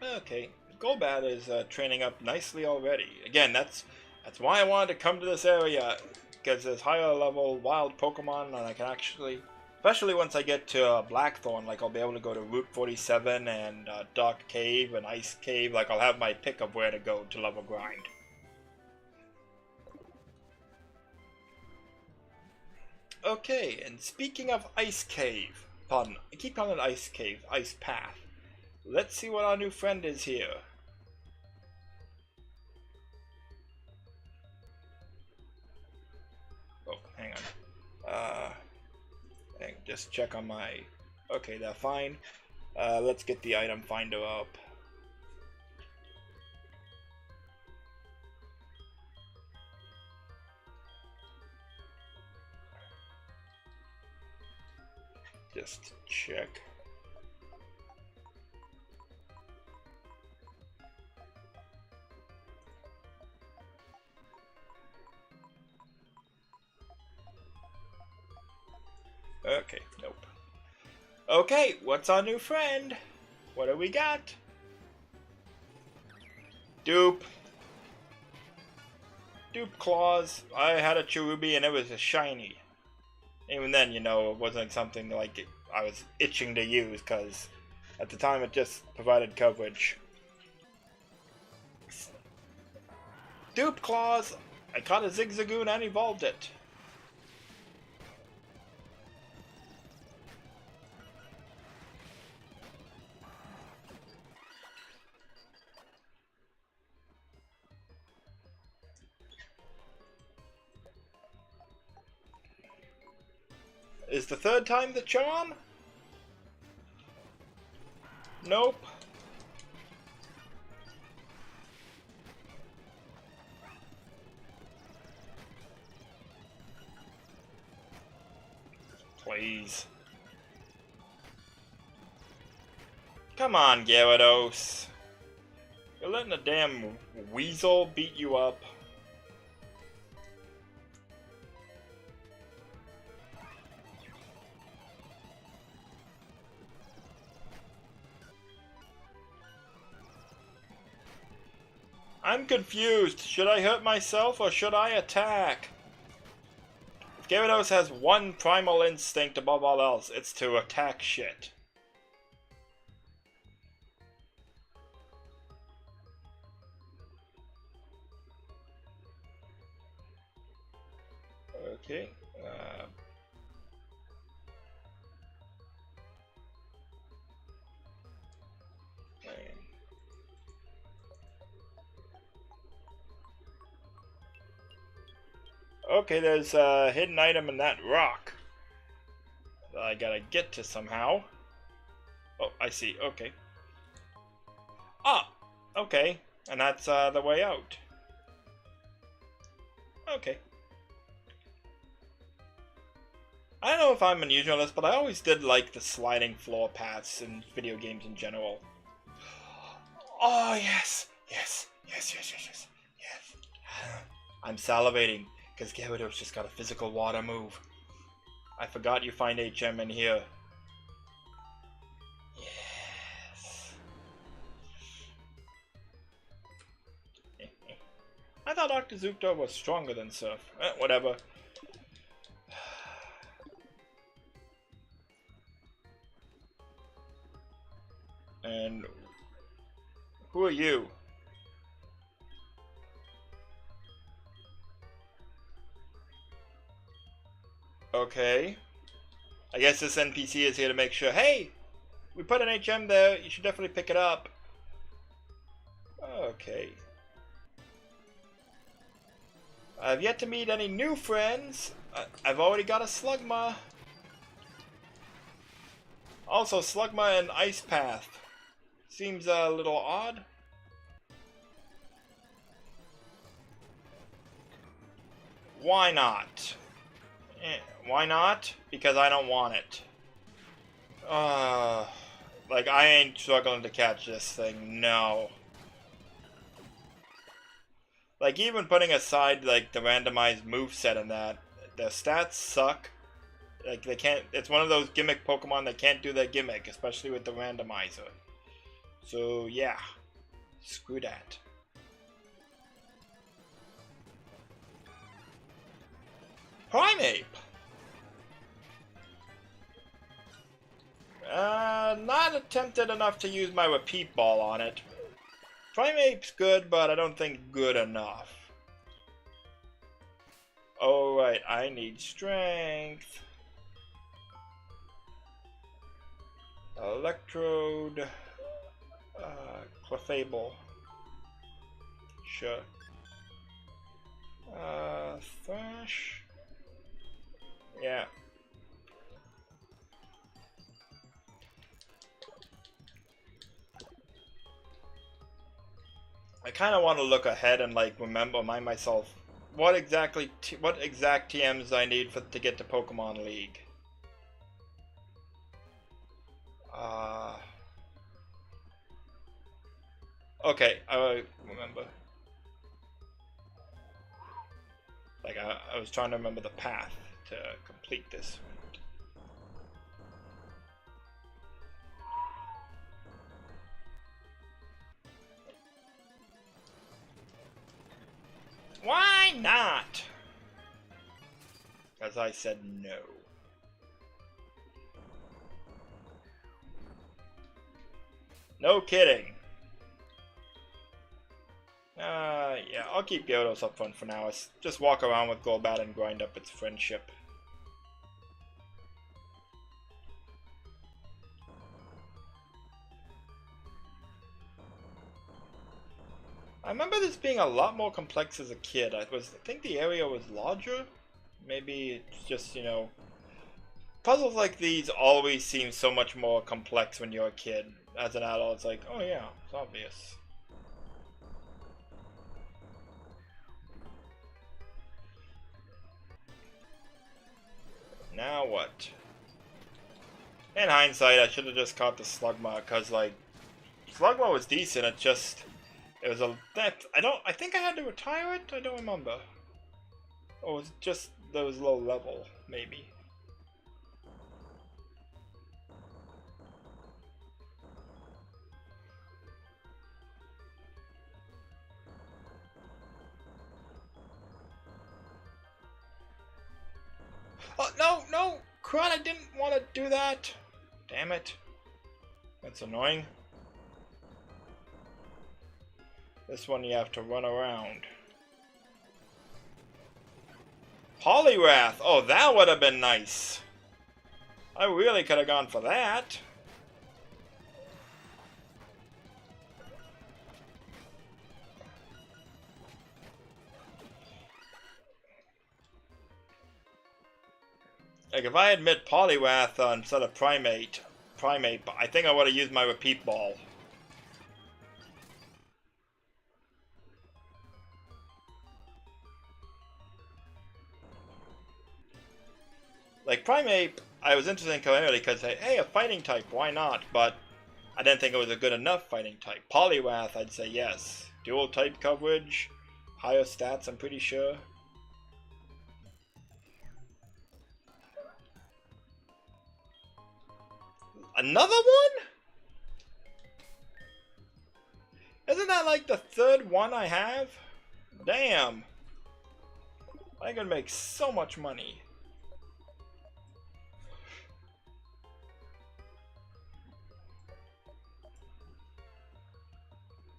Okay, Golbat is training up nicely already. Again, that's why I wanted to come to this area, because there's higher level wild Pokemon, and I can actually, especially once I get to Blackthorn, like I'll be able to go to Route 47 and Dark Cave and Ice Cave. Like I'll have my pick of where to go to level grind. Okay, and speaking of Ice Cave, pardon, I keep calling it Ice Cave, Ice Path. Let's see what our new friend is here. Oh, hang on. Just check on my... Okay, they're fine. Let's get the item finder up. Just check. Okay, nope. Okay, what's our new friend? What do we got? Dupe. Dupe claws. I had a Cherubi and it was a shiny. Even then, you know, it wasn't something like I was itching to use, because at the time it just provided coverage. Dupe claws. I caught a Zigzagoon and evolved it. Is the third time the charm? Nope. Please. Come on, Gyarados. You're letting a damn weasel beat you up. I'm confused. Should I hurt myself or should I attack? If Gyarados has one primal instinct above all else, it's to attack shit. Okay. Okay, there's a hidden item in that rock that I gotta get to somehow. Oh, I see. Okay. Ah! Okay. And that's the way out. Okay. I don't know if I'm unusual on this, but I always did like the sliding floor paths in video games in general. Oh, yes! Yes! Yes, yes, yes, yes. Yes. I'm salivating, because Gyarados just got a physical water move. I forgot you find HM in here. Yes. I thought Octazooto was stronger than Surf. Whatever. And who are you? Okay. I guess this NPC is here to make sure, hey, we put an HM there, you should definitely pick it up. Okay. I've yet to meet any new friends. I've already got a Slugma. Also, Slugma and Ice Path. Seems a little odd. Why not? Why not? Because I don't want it. Like, I ain't struggling to catch this thing, no. Like, even putting aside, like, the randomized moveset and that, the stats suck. Like, they can't, it's one of those gimmick Pokemon that can't do their gimmick, especially with the randomizer. So, yeah. Screw that. Primeape! Not tempted enough to use my repeat ball on it. Primeape's good, but I don't think good enough. Oh, right, I need strength. Electrode. Clefable. Sure. Thrash. Yeah. I kind of want to look ahead and like remind myself what exact TMs I need to get to Pokemon League. Okay, I remember. Like I was trying to remember the path to complete this. Why not? As I said no. No kidding. Yeah, I'll keep Gyarados up front for now. Just walk around with Golbat and grind up its friendship. I remember this being a lot more complex as a kid. I think the area was larger. Maybe it's just, you know, puzzles like these always seem so much more complex when you're a kid. As an adult, it's like, oh yeah, it's obvious. Now what? In hindsight, I should have just caught the Slugma, because, like, Slugma was decent, it was I think I had to retire it? I don't remember. Or was it just that was low level, maybe? Oh, no, no! Crud, I didn't want to do that! Damn it. That's annoying. This one you have to run around. Poliwrath! Oh, that would have been nice. I really could have gone for that. Like, if I had met Poliwrath instead of Primeape, I think I would have used my repeat ball. Like, Primeape, I was interested in Calamity because, hey, a fighting type, why not? But I didn't think it was a good enough fighting type. Poliwrath, I'd say yes. Dual type coverage, higher stats, I'm pretty sure. Another one? Isn't that like the third one I have? Damn. I can make so much money.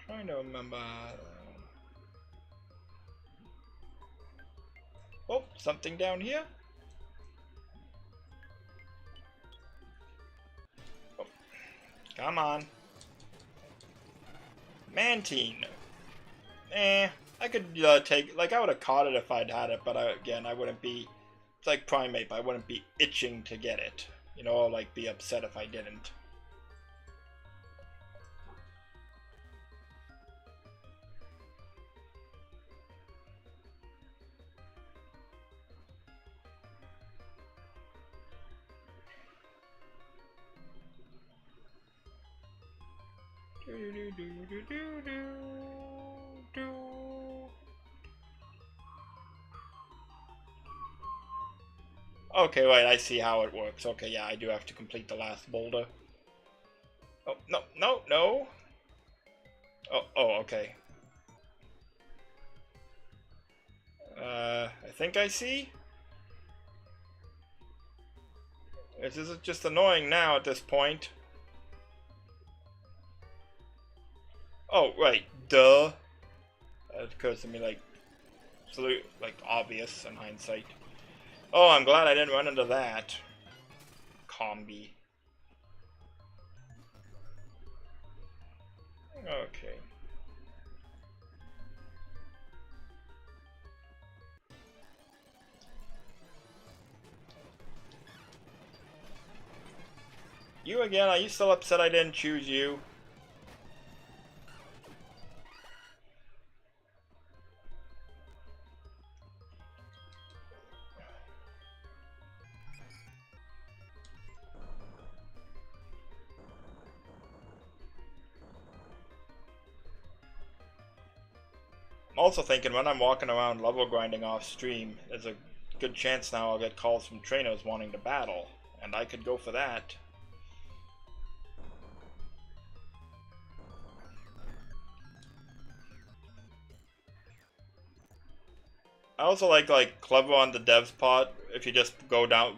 Trying to remember. Oh, something down here. Oh, come on. Mantine. Eh. I could take, like, I would have caught it if I'd had it, but again, I wouldn't be, it's like Primeape, I wouldn't be itching to get it. You know, or like be upset if I didn't. Okay, wait, I see how it works. Okay, yeah, I do have to complete the last boulder. Oh, no, no, no. Oh, okay. I think I see. This is just annoying now at this point. Oh, right, duh. That occurs to me like, obvious in hindsight. Oh, I'm glad I didn't run into that. Combi. Okay. You again? Are you still upset I didn't choose you? I'm also thinking when I'm walking around level grinding off stream, there's a good chance now I'll get calls from trainers wanting to battle, and I could go for that. I also like clever on the dev's part. If you just go down,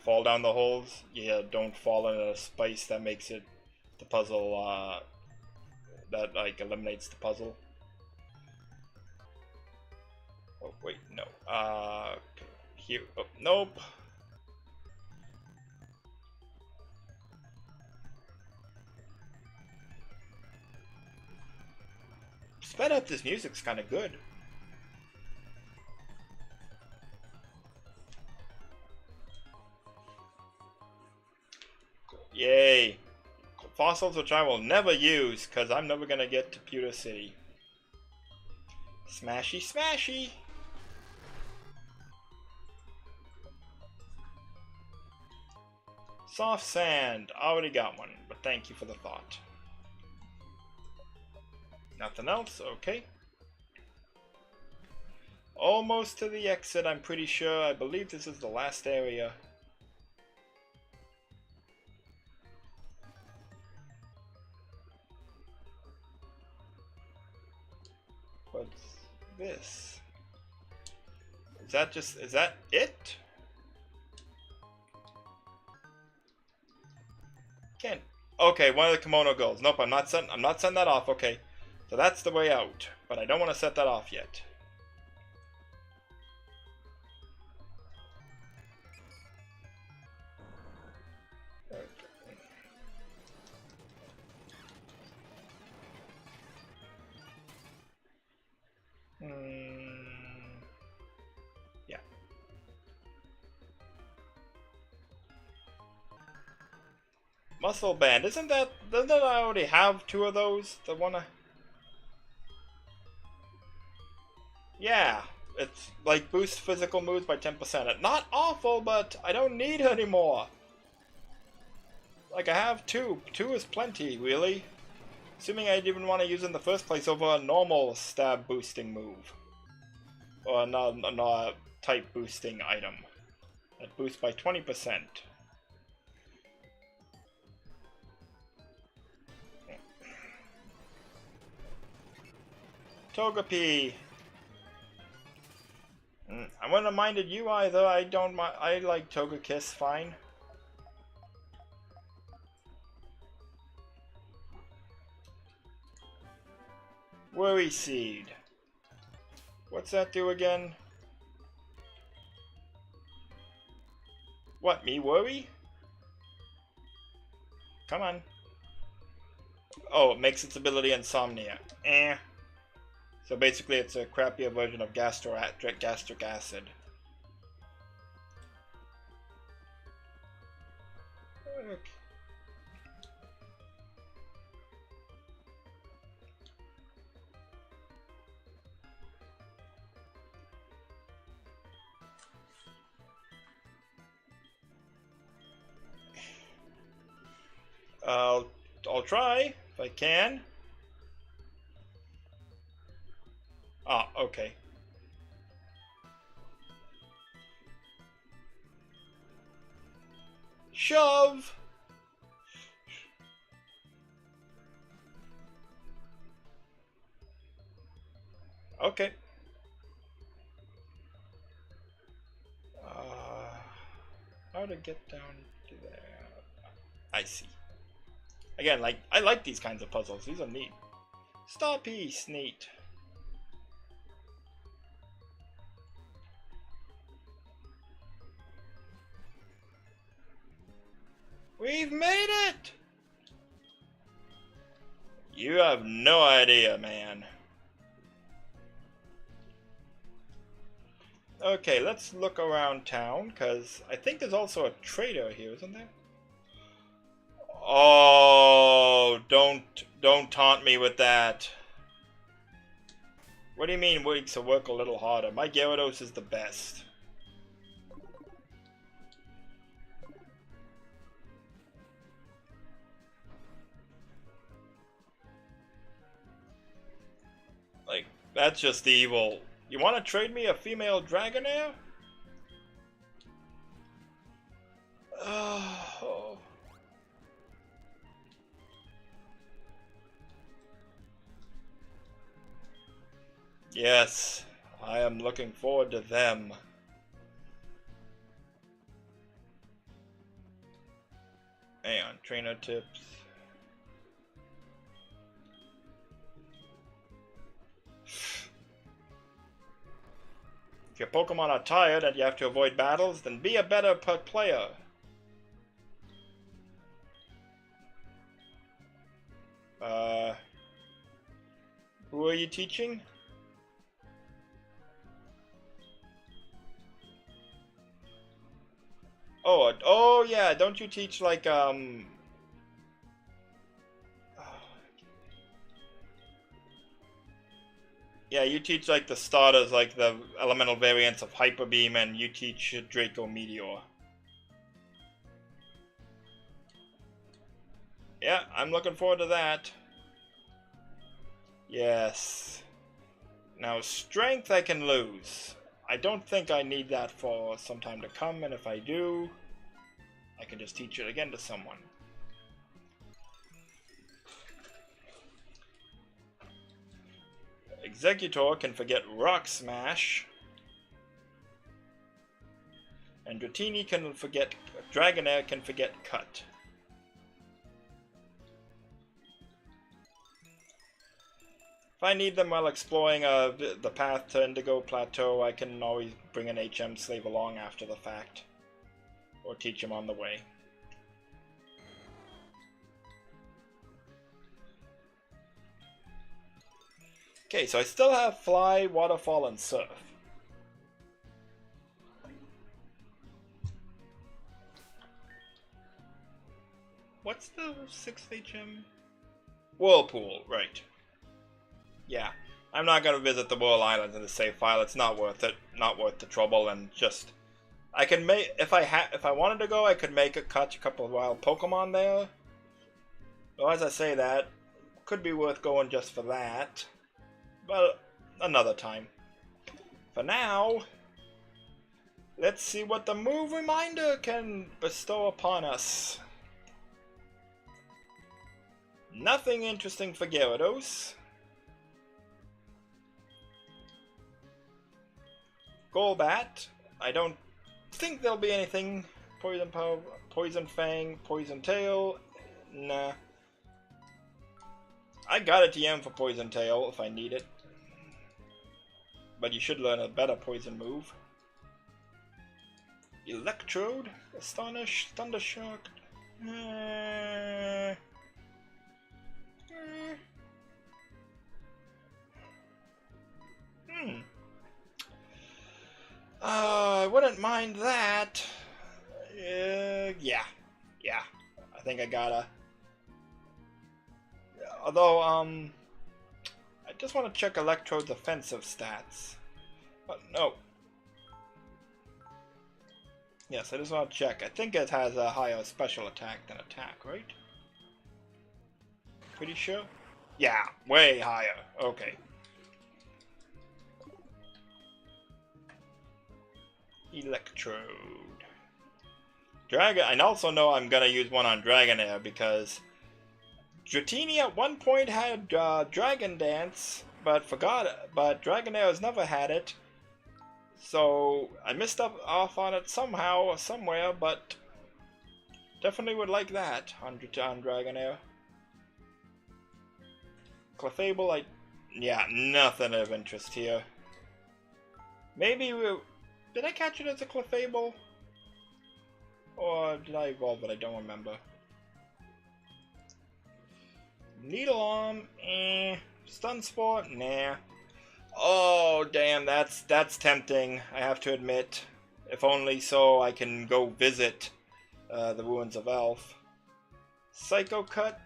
fall down the holes, you don't fall into a space that makes it the puzzle. That like eliminates the puzzle. Oh wait, no. Okay. Here. Oh, nope. Sped up. This music's kind of good. Yay. Fossils which I will never use, because I'm never going to get to Pewter City. Smashy, smashy! Soft sand. Already got one, but thank you for the thought. Nothing else? Okay. Almost to the exit, I'm pretty sure. I believe this is the last area. What's this? Is that it? Can't. Okay, one of the kimono girls. Nope, I'm not setting that off. Okay. So that's the way out, but I don't want to set that off yet. Yeah. Muscle band. Doesn't I already have two of those? The one Yeah. It's like boost physical moves by 10%. Not awful, but I don't need it anymore. Like I have two. Two is plenty, really. Assuming I'd even want to use it in the first place over a normal stab boosting move. Or a type boosting item. That boosts by 20%. Togepi! I wouldn't have minded you either. I like Togekiss fine. Worry Seed. What's that do again? What, me worry? Come on. Oh, it makes its ability Insomnia. So basically it's a crappier version of gastric acid. Okay. I'll try if I can. Ah, okay. Shove! Okay. How to get down to there? I see. Again, like, I like these kinds of puzzles. These are neat. Star piece, neat. We've made it! You have no idea, man. Okay, let's look around town, because I think there's also a trader here, isn't there? Oh, don't taunt me with that. What do you mean weeks to work a little harder? My Gyarados is the best. Like, that's just evil. You want to trade me a female Dragonair? Oh. Yes, I am looking forward to them. Hang on, trainer tips. If your Pokemon are tired and you have to avoid battles, then be a better player. Who are you teaching? Oh yeah, don't you teach like yeah, you teach like the starters, like the elemental variants of Hyper Beam, and you teach Draco Meteor. Yeah, I'm looking forward to that. Yes. Now, strength I can lose. I don't think I need that for some time to come, and if I do, I can just teach it again to someone. Executor can forget Rock Smash. And Dratini can forget... Dragonair can forget Cut. If I need them while exploring the path to Indigo Plateau, I can always bring an HM slave along after the fact. Or teach him on the way. Okay, so I still have Fly, Waterfall, and Surf. What's the 6th HM? Whirlpool, right. Yeah, I'm not gonna visit the Whirl Islands in the save file. It's not worth it. Not worth the trouble, and just... I can make... If I wanted to go, I could catch a couple of wild Pokemon there. Well, as I say that, could be worth going just for that. But another time. For now, let's see what the move reminder can bestow upon us. Nothing interesting for Gyarados. Golbat. I don't think there'll be anything. Poison Power, Poison Fang, Poison Tail. Nah. I got a TM for Poison Tail if I need it. But you should learn a better poison move. Electrode, Astonish, Thundershock. I wouldn't mind that. Yeah. Yeah. I think I gotta. Although, I just want to check Electrode's offensive stats. But no. Yes, I just want to check. I think it has a higher special attack than attack, right? Pretty sure? Yeah, way higher. Okay. Electrode. Dragon. I also know I'm gonna use one on Dragonair because Dratini at one point had Dragon Dance, but Dragonair has never had it. So I missed off on it somehow or somewhere, but definitely would like that on Dragonair. Clefable, yeah, nothing of interest here. Maybe did I catch it as a Clefable? Or did I evolve it? I don't remember. Needle Arm, Stun Sport, nah. Oh, damn, that's tempting, I have to admit. If only so I can go visit the Ruins of Elf. Psycho Cut?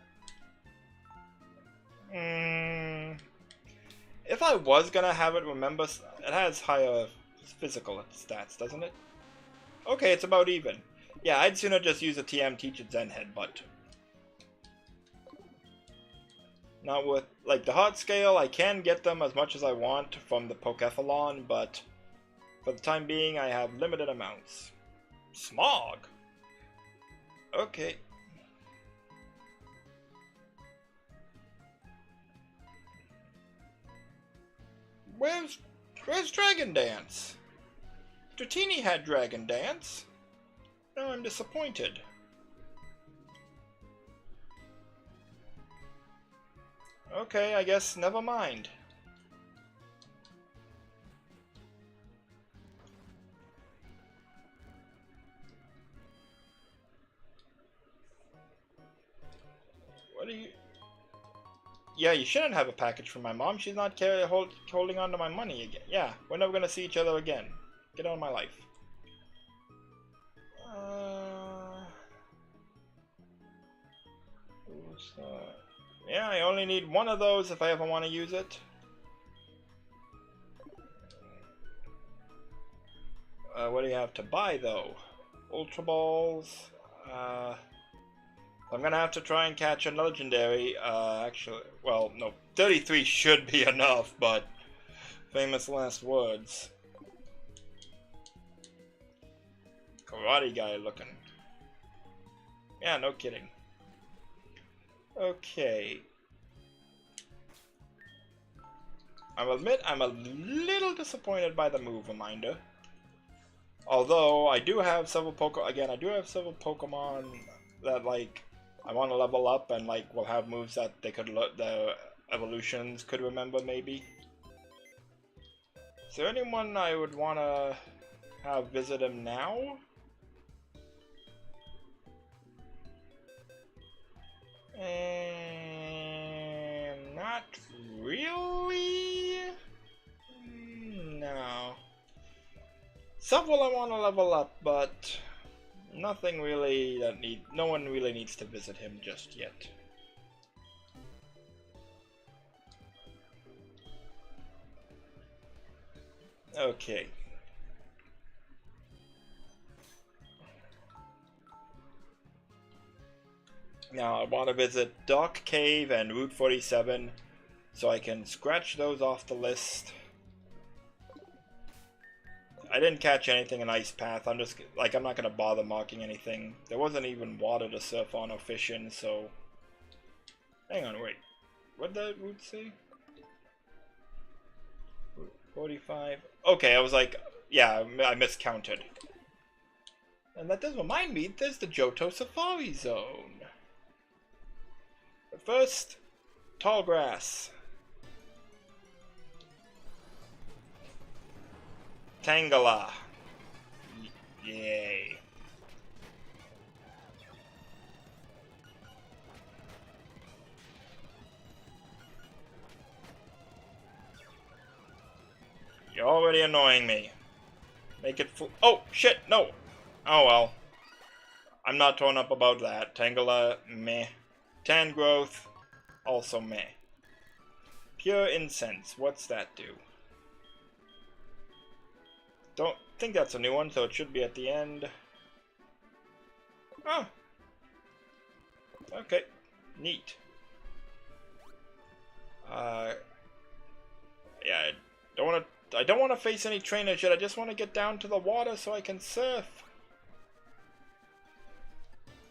If I was gonna have it, remember, it has higher physical stats, doesn't it? Okay, it's about even. Yeah, I'd sooner just use a TM Teach It Zen Headbutt. Not with, like, the Heart Scale, I can get them as much as I want from the Pokethalon, but for the time being, I have limited amounts. Smog? Okay. Where's Dragon Dance? Dratini had Dragon Dance. Now I'm disappointed. Okay, I guess never mind. What are you... Yeah, you shouldn't have a package from my mom. She's not holding on to my money again. Yeah, we're never gonna see each other again. Get out of my life. Yeah, I only need one of those if I ever want to use it. What do you have to buy, though? Ultra Balls. I'm gonna have to try and catch a legendary. Actually, well, no, 33 should be enough, but famous last words. Karate guy looking. Yeah, no kidding. Okay. I'll admit I'm a little disappointed by the move reminder. Although I do have several Pokemon that, like, I want to level up and, like, will have moves that they could the evolutions could remember, maybe. Is there anyone I would want to have visit him now? Not really. No. Several I want to level up, but nothing really no one really needs to visit him just yet. Okay. Now I want to visit Dark Cave and Route 47 so I can scratch those off the list. I didn't catch anything in Ice Path. I'm just, like, I'm not going to bother marking anything. There wasn't even water to surf on or fish in, so... Hang on, wait. What did that route say? 45. Okay, I was like, yeah, I miscounted. And that does remind me, there's the Johto Safari Zone. But first, tall grass. Tangela. Yay. You're already annoying me. Make it full. Oh, shit, no. Oh, well. I'm not torn up about that. Tangela, meh. Tan growth, also meh. Pure incense, what's that do? Don't think that's a new one, so it should be at the end. Oh. Okay. Neat. Yeah, I don't want to face any trainers yet. I just want to get down to the water so I can surf.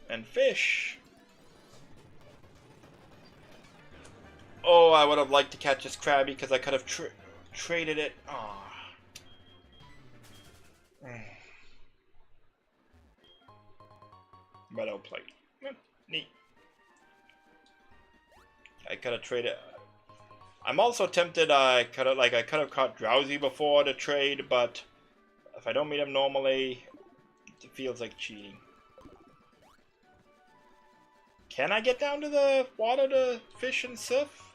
And fish. Oh, I would have liked to catch this crabby because I could have traded it. Oh. Meadow plate. Neat. I could have traded. I'm also tempted. I could have caught Drowsy before the trade, but if I don't meet him normally, it feels like cheating. Can I get down to the water to fish and surf?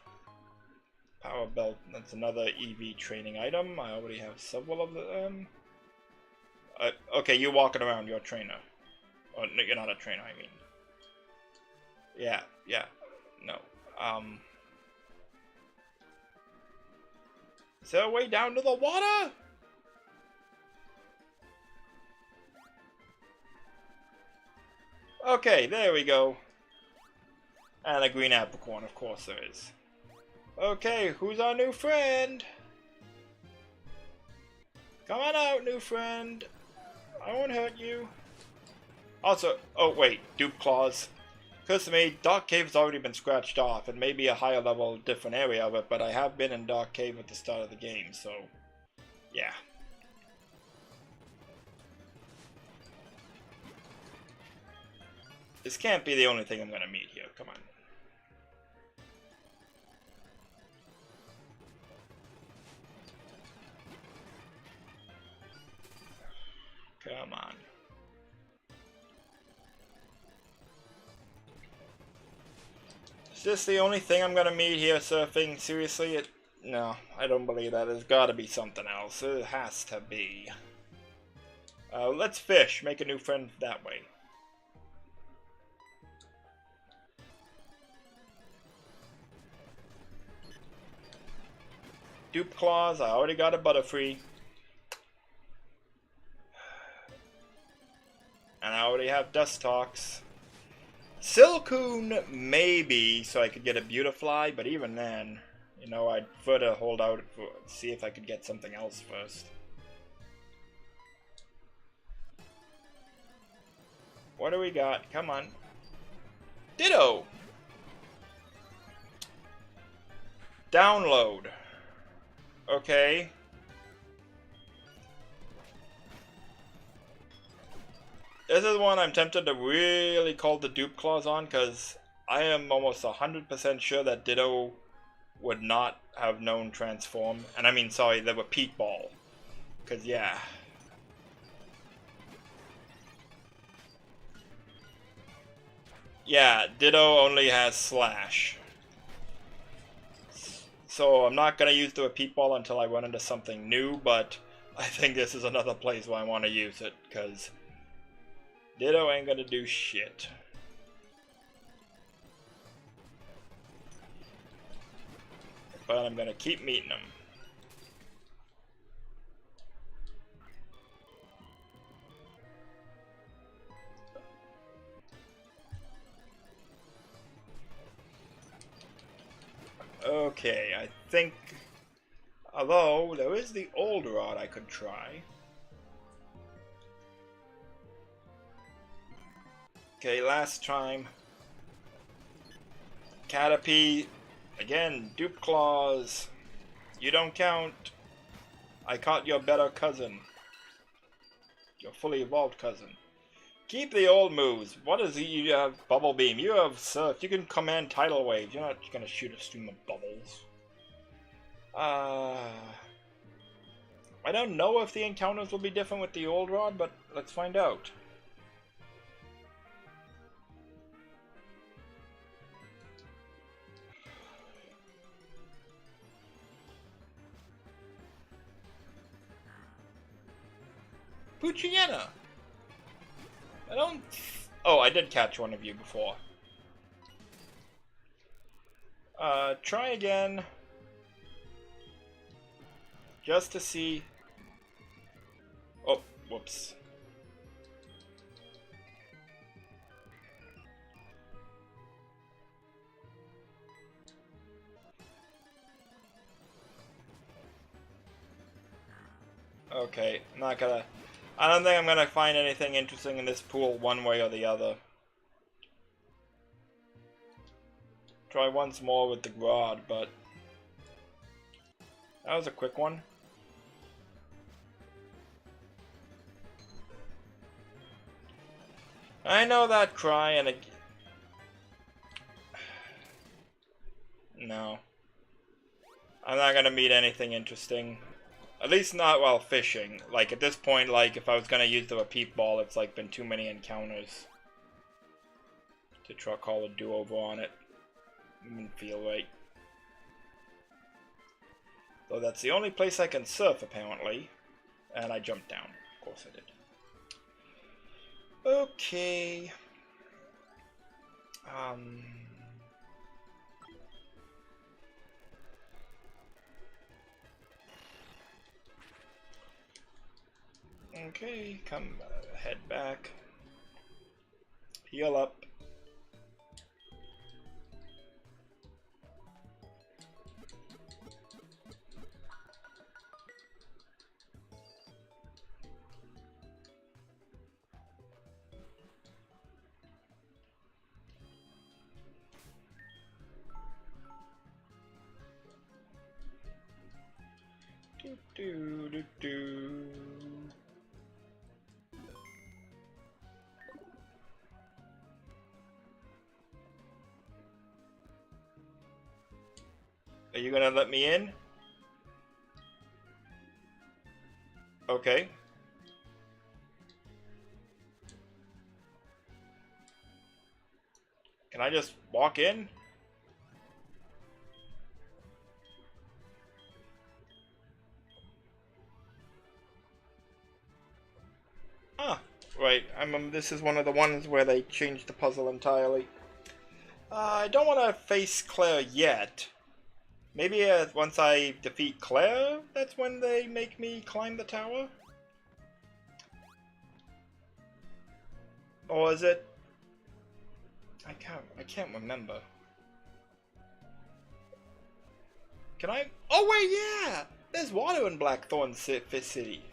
Power belt. That's another EV training item. I already have several of them. Okay, you're walking around. You're a trainer. Oh, no, you're not a trainer. I mean. Yeah. No. Is there a way down to the water? Okay, there we go. And a green apricorn, of course there is. Okay, who's our new friend? Come on out, new friend. I won't hurt you. Also, oh wait, dupe claws. Because to me, Dark Cave's already been scratched off. It may be a higher level, different area of it, but I have been in Dark Cave at the start of the game, so yeah. This can't be the only thing I'm gonna meet here. Come on. Come on. Is this the only thing I'm gonna meet here surfing? Seriously? No, I don't believe that. There's gotta be something else. It has to be. Let's fish. Make a new friend that way. Dupe claws. I already got a Butterfree. And I already have Dustox. Silcoon, maybe, so I could get a Beautifly, but even then, you know, I'd prefer to hold out for see if I could get something else first. What do we got? Come on. Ditto! Download. Okay. This is one I'm tempted to really call the dupe claws on, because I am almost 100% sure that Ditto would not have known transform. And I mean, sorry, they were Peak Ball. Because, yeah. Yeah, Ditto only has Slash. So I'm not going to use the Repeat Ball until I run into something new, but I think this is another place where I want to use it, because Ditto ain't gonna do shit. But I'm gonna keep meeting them. Okay, I think... Although, there is the old rod I could try. Okay, last time. Caterpie. Again, dupe claws. You don't count. I caught your better cousin. Your fully evolved cousin. Keep the old moves. What is it? You have Bubble Beam. You have Surf. You can command Tidal Wave. You're not gonna shoot a stream of bubbles. I don't know if the encounters will be different with the old rod, but let's find out. Poochiana. I don't... Oh, I did catch one of you before. Try again. Just to see... Oh, whoops. Okay, I'm not gonna... I don't think I'm gonna find anything interesting in this pool one way or the other. Try once more with the Grod, but... That was a quick one. I know that cry and it... No. I'm not gonna meet anything interesting. At least not while fishing. Like, at this point, like, if I was gonna use the repeat ball, it's like been too many encounters to truck all a do-over on it. Didn't feel right. Though that's the only place I can surf, apparently. And I jumped down. Of course I did. Okay. Okay, come head back. Heal up. Do do do. Are you gonna let me in? Okay. Can I just walk in? Ah, right. This is one of the ones where they changed the puzzle entirely. I don't want to face Claire yet. Maybe once I defeat Claire, that's when they make me climb the tower? Or is it... I can't remember. Can I... Oh wait, yeah! There's water in Blackthorn City.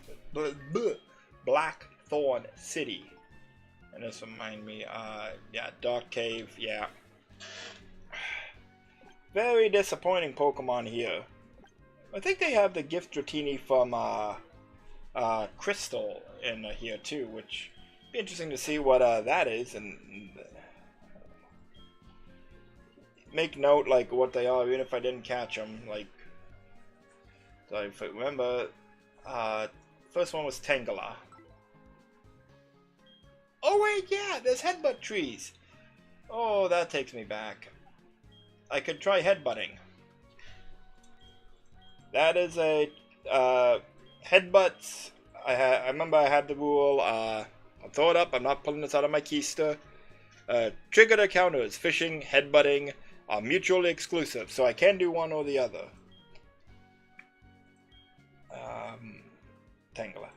Blackthorn City. And this remind me, yeah, Dark Cave, yeah. Very disappointing Pokemon here. I think they have the gift Dratini from Crystal in here too, which be interesting to see what that is and make note like what they are, even if I didn't catch them. Like, so if I remember, first one was Tangela. Oh wait, yeah, there's headbutt trees. Oh, that takes me back. I could try headbutting. That is a headbutts. I remember I had the rule. I'll throw it up. I'm not pulling this out of my keister. Trigger the counters. Fishing, headbutting are mutually exclusive, so I can do one or the other. Tangela.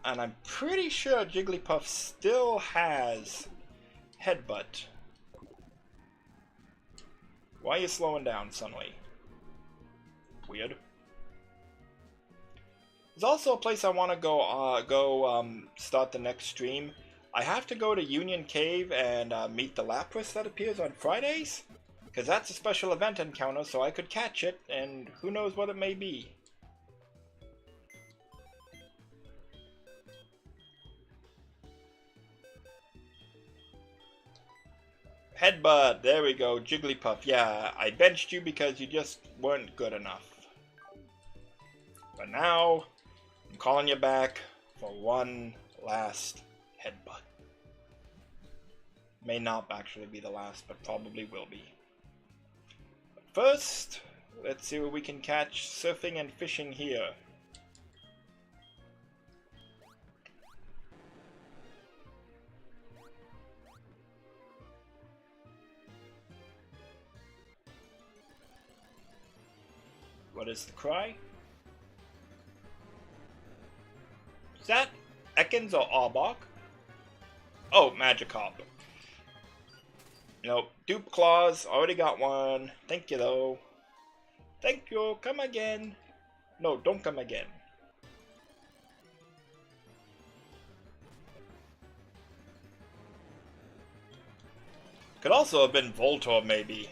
And I'm pretty sure Jigglypuff still has headbutt. Why are you slowing down suddenly? Weird. There's also a place I want to go start the next stream. I have to go to Union Cave and meet the Lapras that appears on Fridays, because that's a special event encounter, so I could catch it, and who knows what it may be. Headbutt, there we go, Jigglypuff. Yeah, I benched you because you just weren't good enough. But now, I'm calling you back for one last headbutt. May not actually be the last, but probably will be. But first, let's see what we can catch surfing and fishing here. What is the cry? Is that Ekans or Arbok? Oh, Magikarp. Nope. Dupe Claws. Already got one. Thank you, though. Thank you. Come again. No, don't come again. Could also have been Voltorb, maybe.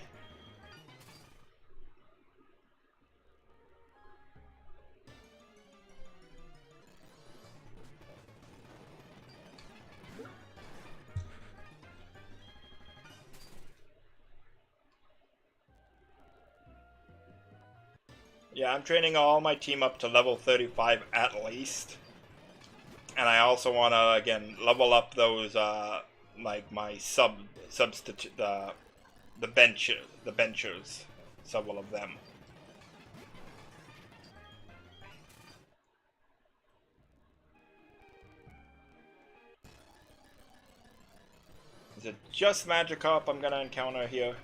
Yeah, I'm training all my team up to level 35 at least. And I also want to, again, level up those, like, my substitute, the benchers, several of them. Is it just Magikarp I'm gonna encounter here?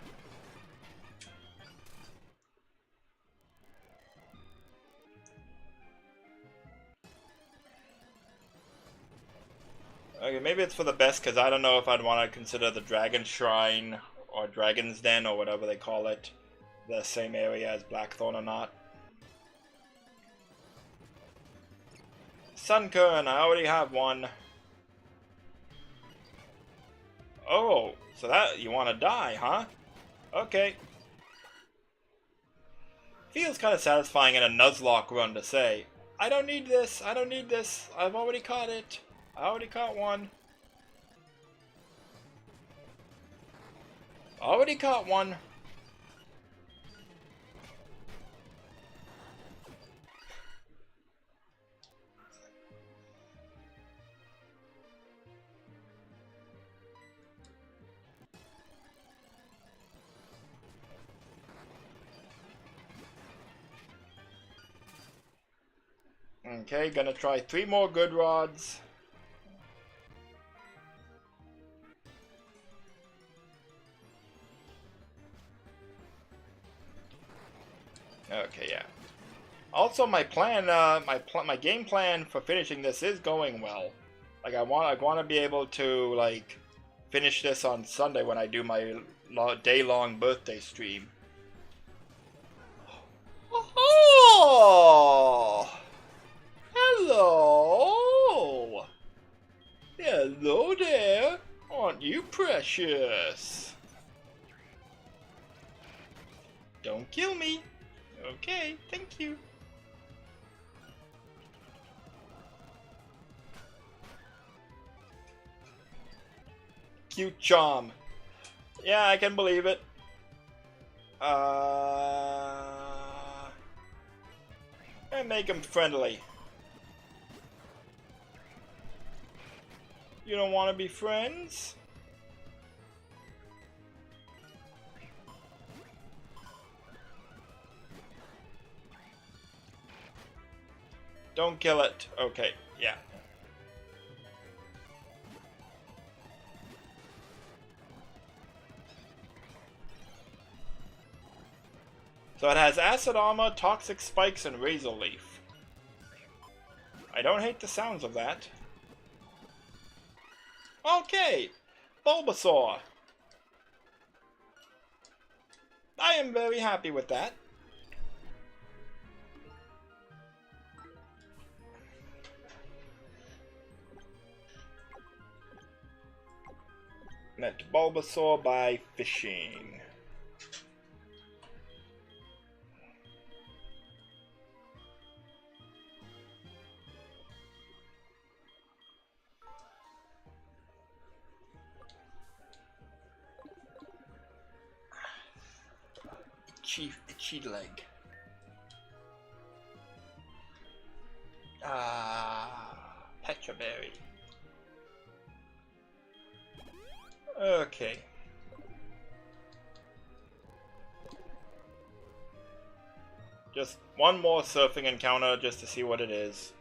Okay, maybe it's for the best, because I don't know if I'd want to consider the Dragon Shrine or Dragon's Den or whatever they call it the same area as Blackthorn or not. Sunkern, I already have one. Oh, so that you want to die, huh? Okay. Feels kind of satisfying in a Nuzlocke run to say, I don't need this, I don't need this, I've already caught it. I already caught one. Already caught one. Okay, gonna try 3 more good rods. Okay, yeah. Also, my plan, my game plan for finishing this is going well. Like, I want to be able to, like, finish this on Sunday when I do my day-long birthday stream. Oh! Hello! Hello there! Aren't you precious? Don't kill me. Okay, thank you. Cute charm. Yeah, I can believe it. And make him friendly. You don't want to be friends? Don't kill it. Okay, yeah. So it has acid armor, toxic spikes, and razor leaf. I don't hate the sounds of that. Okay, Bulbasaur. I am very happy with that. Met Bulbasaur by fishing. Itchy leg. Petra Berry. Okay. Just one more surfing encounter just to see what it is.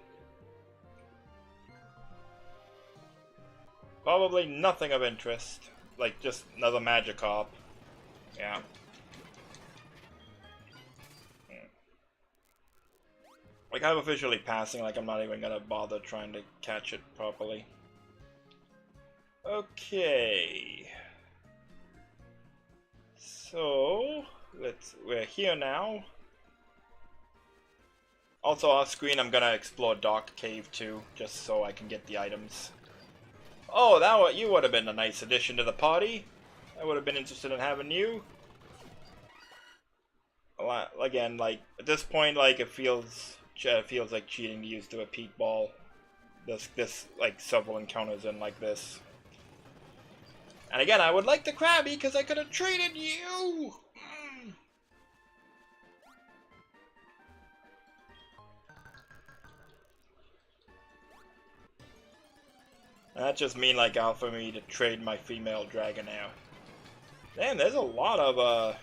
Probably nothing of interest. Like, just another Magikarp. Yeah. Like, I'm officially passing, like I'm not even gonna bother trying to catch it properly. Okay. So, we're here now. Also off screen, I'm gonna explore Dark Cave too, just so I can get the items. Oh, you would have been a nice addition to the party. I would have been interested in having you. Again, like at this point, like it feels like cheating to use the repeat ball. This like several encounters in like this. And again, I would like the Krabby because I could have traded you. That just mean like for me to trade my female Dragonair. Damn, there's a lot of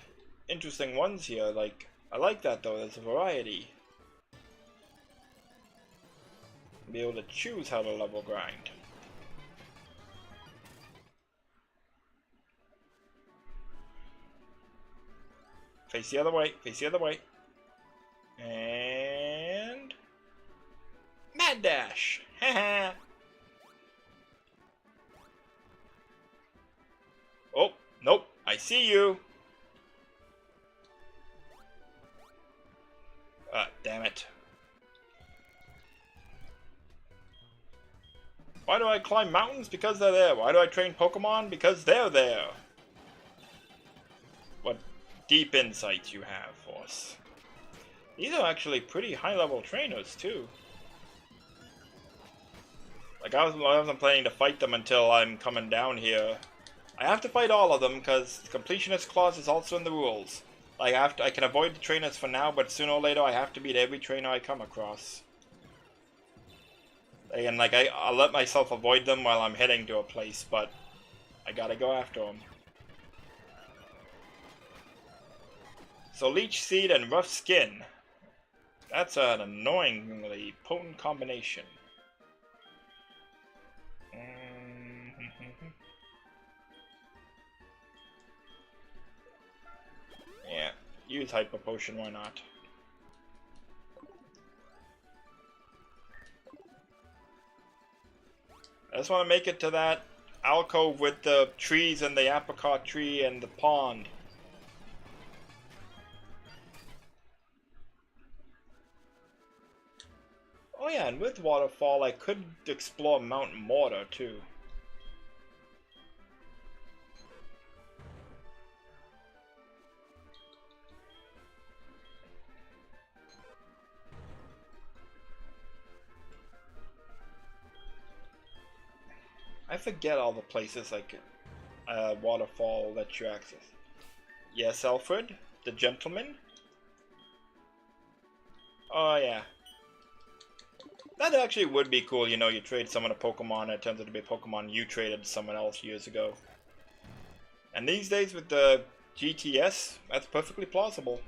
interesting ones here. Like, I like that though. There's a variety. Be able to choose how to level grind. Face the other way. Face the other way. And Mad Dash. Haha. Oh, nope. I see you. Damn it. Why do I climb mountains? Because they're there. Why do I train Pokemon? Because they're there. What deep insights you have for us. These are actually pretty high-level trainers, too. Like, I wasn't planning to fight them until I'm coming down here. I have to fight all of them, because the completionist clause is also in the rules. Like, I can avoid the trainers for now, but sooner or later I have to beat every trainer I come across. And, like, I'll let myself avoid them while I'm heading to a place, but I gotta go after them. So, Leech Seed and Rough Skin. That's an annoyingly potent combination. Yeah, use Hyper Potion, why not? I just want to make it to that alcove with the trees and the apricot tree and the pond. Oh yeah, and with Waterfall I could explore Mount Mortar too. I forget all the places like Waterfall lets you access. Yes, Alfred, the gentleman. Oh yeah. That actually would be cool, you know, you trade someone a Pokemon and it turns out to be a Pokemon you traded to someone else years ago. And these days with the GTS, that's perfectly plausible.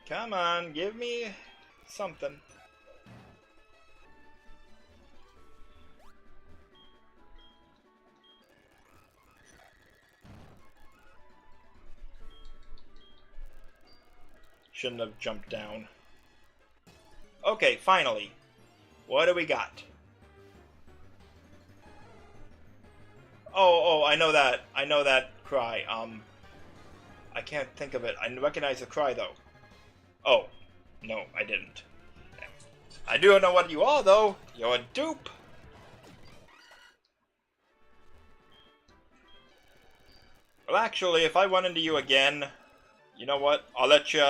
Come on, give me something. Shouldn't have jumped down. Okay, finally. What do we got? Oh, I know that. I know that cry. I can't think of it. I recognize the cry, though. Oh, no, I didn't. I do know what you are, though. You're a dupe. Well, actually, if I run into you again, you know what? I'll let you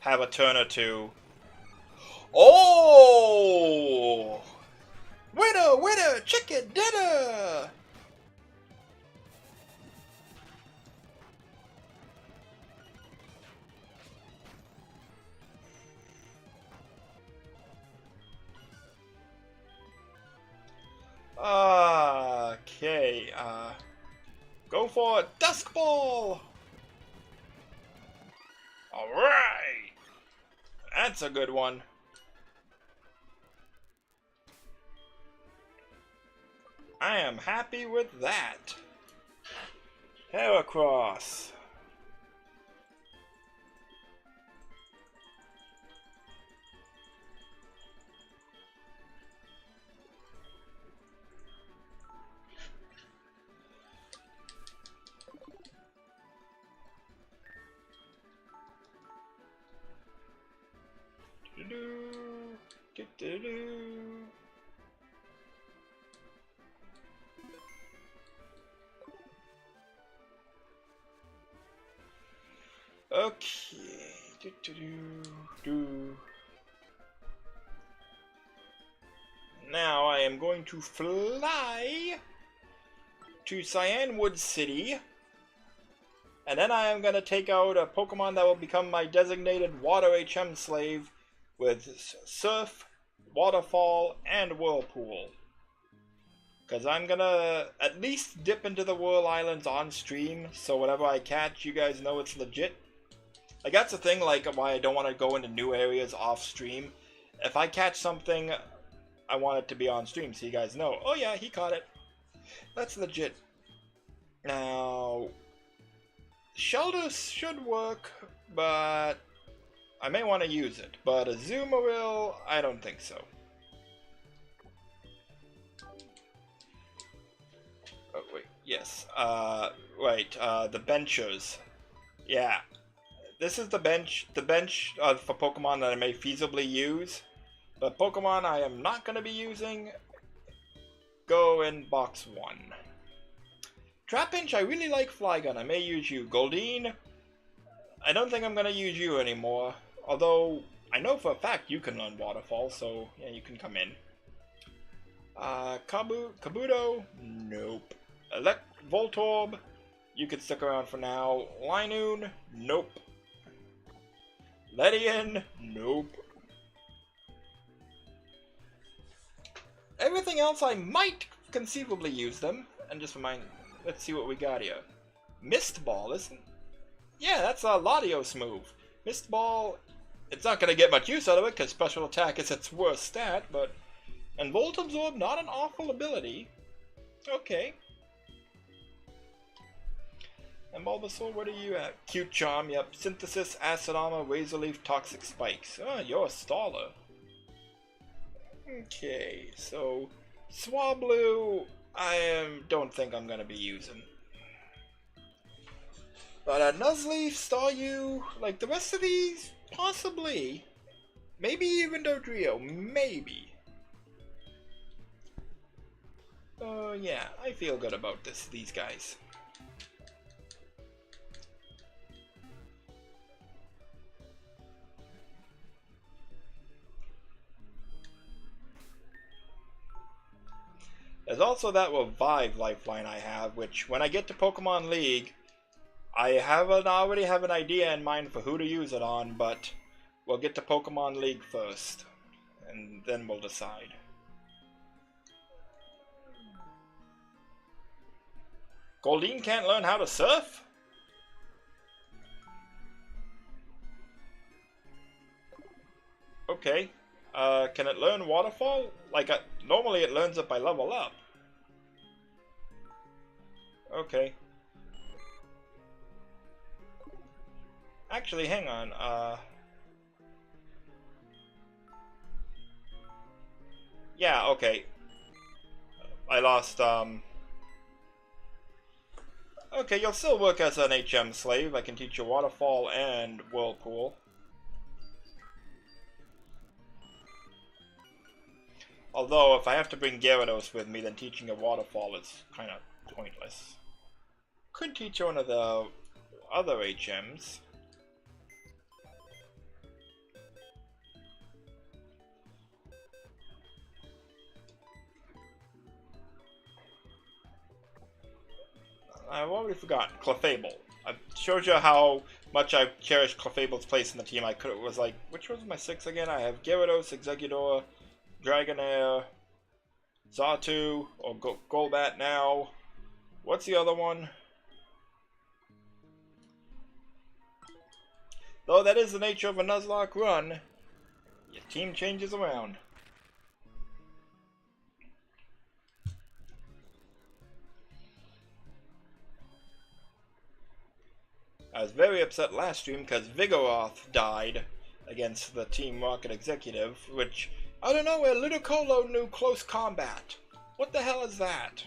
have a turn or two. Oh! Winner, winner, chicken dinner! Okay, go for a Dusk Ball! Alright! That's a good one. I am happy with that. Heracross. Okay. Now I am going to fly to Cyanwood City, and then I am going to take out a Pokemon that will become my designated Water HM slave with Surf, Waterfall, and Whirlpool. Because I'm going to at least dip into the Whirl Islands on stream, so whatever I catch, you guys know it's legit. Like, that's the thing, like, why I don't want to go into new areas off stream. If I catch something, I want it to be on stream, so you guys know. Oh yeah, he caught it. That's legit. Now, Sheldos should work, but I may want to use it. But a Azumarill, I don't think so. Oh wait, yes. Right. The benchers. Yeah. This is the bench for Pokemon that I may feasibly use. But Pokemon I am not going to be using go in box 1. Trapinch, I really like Flygon. I may use you. Goldeen, I don't think I'm going to use you anymore. Although, I know for a fact you can learn Waterfall, so yeah, you can come in. Kabuto, nope. Voltorb, you could stick around for now. Linoon, nope. Ledian, nope. Everything else I might conceivably use them. And just remind, let's see what we got here. Mist Ball, isn't? Yeah, that's a Latios move. Mist Ball, it's not going to get much use out of it because special attack is its worst stat, but... And Volt Absorb, not an awful ability. Okay. And Bulbasaur, what are you at? Cute Charm, yep. Synthesis, Acid Armor, Razor Leaf, Toxic Spikes. Oh, you're a Staller. Okay, so Swablu, don't think I'm gonna be using. But Nuzleaf, Staryu, like the rest of these, possibly. Maybe even Dodrio, maybe. Yeah, I feel good about these guys. There's also that Revive Lifeline I have, which when I get to Pokemon League, I already have an idea in mind for who to use it on, but we'll get to Pokemon League first, and then we'll decide. Goldeen can't learn how to surf? Okay. Can it learn Waterfall? Like, normally it learns it by level up. Okay. Actually, hang on. Yeah, okay. I lost, Okay, you'll still work as an HM slave. I can teach you Waterfall and Whirlpool. Although, if I have to bring Gyarados with me, then teaching a Waterfall is kind of pointless. Could teach one of the other HMs. I've already forgotten. Clefable. I showed you how much I cherish Clefable's place in the team. Was like, which was my 6 again? I have Gyarados, Exeggutor, Dragonair, Xatu, or Golbat now. What's the other one? Though that is the nature of a Nuzlocke run, your team changes around. I was very upset last stream because Vigoroth died against the Team Rocket executive, which, I don't know, where Ludicolo knew close combat. What the hell is that?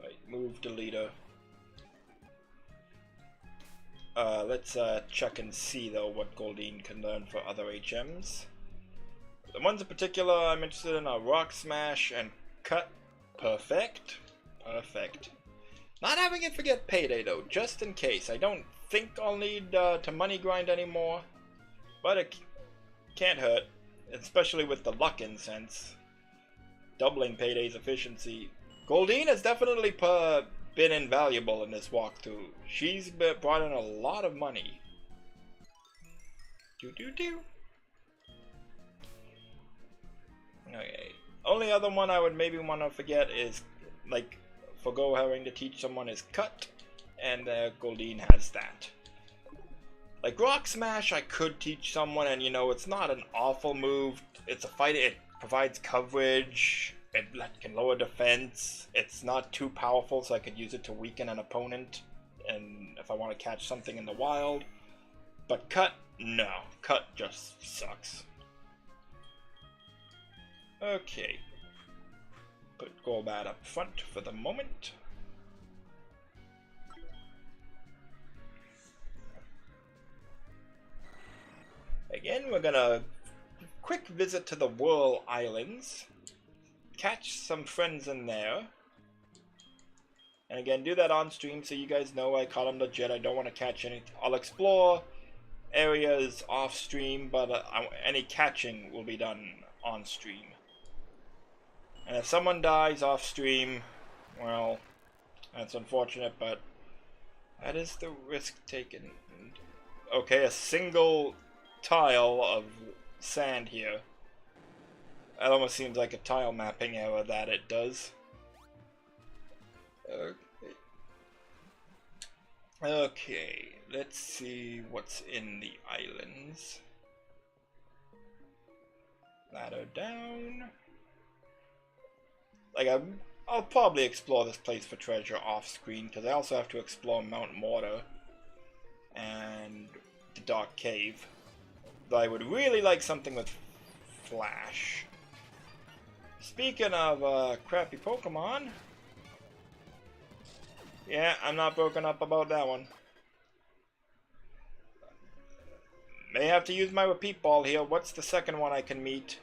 Right, move deleter. Let's check and see though what Goldeen can learn for other HMs. The ones in particular I'm interested in are Rock Smash and Cut. Perfect. Perfect. Not having it forget Payday though, just in case. I don't think I'll need to money grind anymore, but it can't hurt, especially with the Luck Incense. Doubling Payday's efficiency. Goldeen has definitely been invaluable in this walkthrough. She's brought in a lot of money. Do. Okay. Only other one I would maybe want to forget is, like, forgo having to teach someone is Cut, and Goldeen has that. Like Rock Smash, I could teach someone, and you know, it's not an awful move. It's a fight. It provides coverage. It can lower defense. It's not too powerful, so I could use it to weaken an opponent, and if I want to catch something in the wild. But Cut, no. Cut just sucks. Okay. Put Golbat up front for the moment. Again, we're gonna quick visit to the Whirl Islands. Catch some friends in there. And again, do that on stream so you guys know I caught them legit. I don't want to catch anything. I'll explore areas off stream, but any catching will be done on stream. And if someone dies off stream, well, that's unfortunate, but that is the risk taken. Okay, a single tile of sand here. That almost seems like a tile mapping error that it does. Okay, let's see what's in the islands. Ladder down. Like, I'll probably explore this place for treasure off screen, because I also have to explore Mount Mortar and the Dark Cave. Though I would really like something with Flash. Speaking of crappy Pokemon, yeah, I'm not broken up about that one. May have to use my repeat ball here. What's the second one I can meet?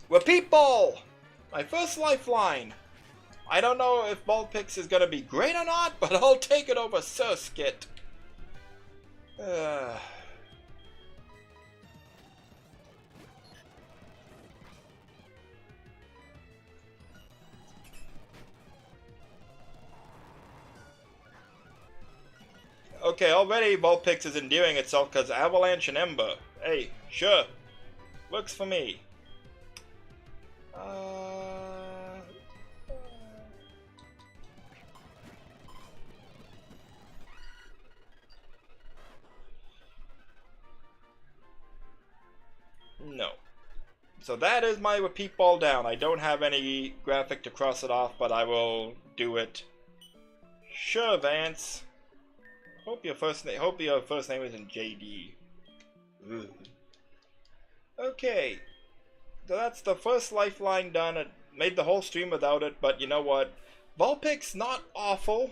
Repeat ball! My first lifeline! I don't know if Vulpix is gonna be great or not, but I'll take it over Surskit. Okay, already Vulpix is endearing itself because Avalanche and Ember. Hey, sure. Works for me. No. So that is my repeat ball down. I don't have any graphic to cross it off, but I will do it. Sure, Vance. Hope your first name isn't JD. Ugh. Okay. So that's the first lifeline done. It made the whole stream without it, but you know what? Vulpix not awful.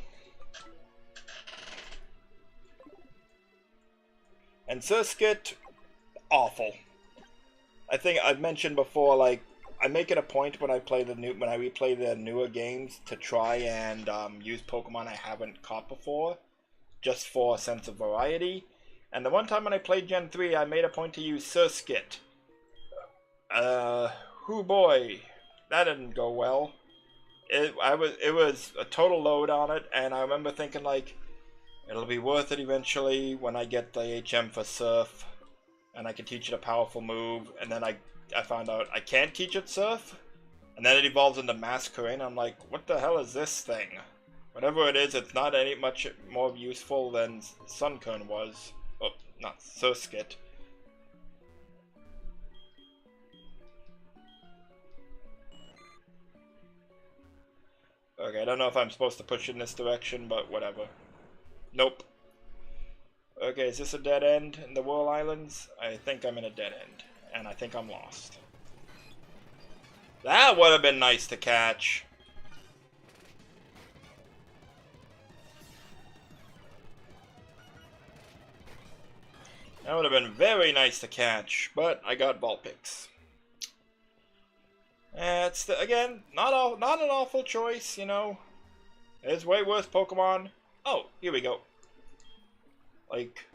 And Surskit awful. I think I've mentioned before, like, I make it a point when I replay the newer games to try and use Pokemon I haven't caught before, just for a sense of variety. And the one time when I played Gen 3, I made a point to use Surskit. Hoo boy, that didn't go well. It was a total load on it, and I remember thinking, like, it'll be worth it eventually when I get the HM for Surf, and I can teach it a powerful move. And then I found out I can't teach it Surf, and then it evolves into Masquerain. I'm like, what the hell is this thing? Whatever it is, it's not any much more useful than Sunkern was. Oh, Not Surskit. Okay, I don't know if I'm supposed to push in this direction, but whatever. Nope. Okay, is this a dead end in the Whirl Islands? I think I'm in a dead end, and I think I'm lost. That would have been nice to catch. That would have been very nice to catch, but I got Vulpix. It's again not an awful choice, you know. There's way worse Pokemon. Oh, here we go. Like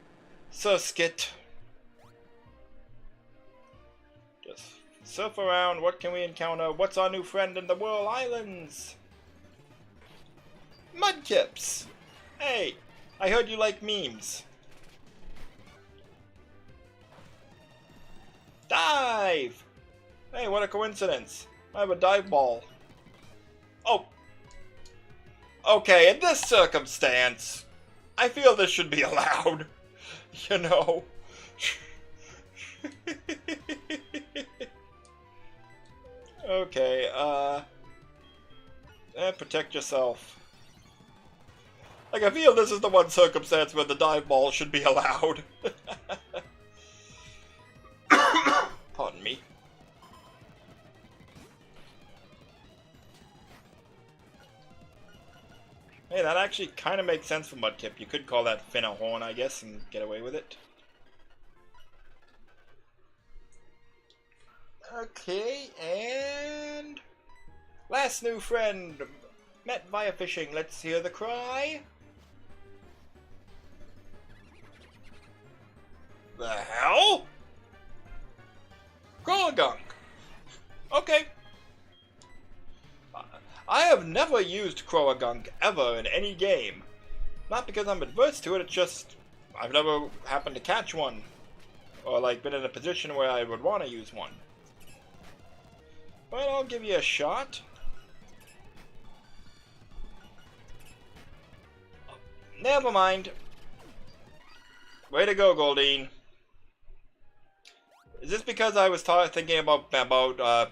Surskit. Just surf around. What can we encounter? What's our new friend in the Whirl Islands? Mudkips. Hey, I heard you like memes. Dive! Hey, what a coincidence. I have a dive ball. Oh. Okay, in this circumstance, I feel this should be allowed. You know. Okay, protect yourself. Like, I feel this is the one circumstance where the dive ball should be allowed. Pardon me. Hey, that actually kind of makes sense for Mudkip. You could call that Fin a horn, I guess, and get away with it. Okay, and... last new friend. Met via fishing. Let's hear the cry. The hell? Gunk. Okay. I have never used Croagunk ever in any game. Not because I'm adverse to it, it's just I've never happened to catch one. Or like been in a position where I would want to use one. But I'll give you a shot. Never mind. Way to go, Goldeen. Is this because I was thinking about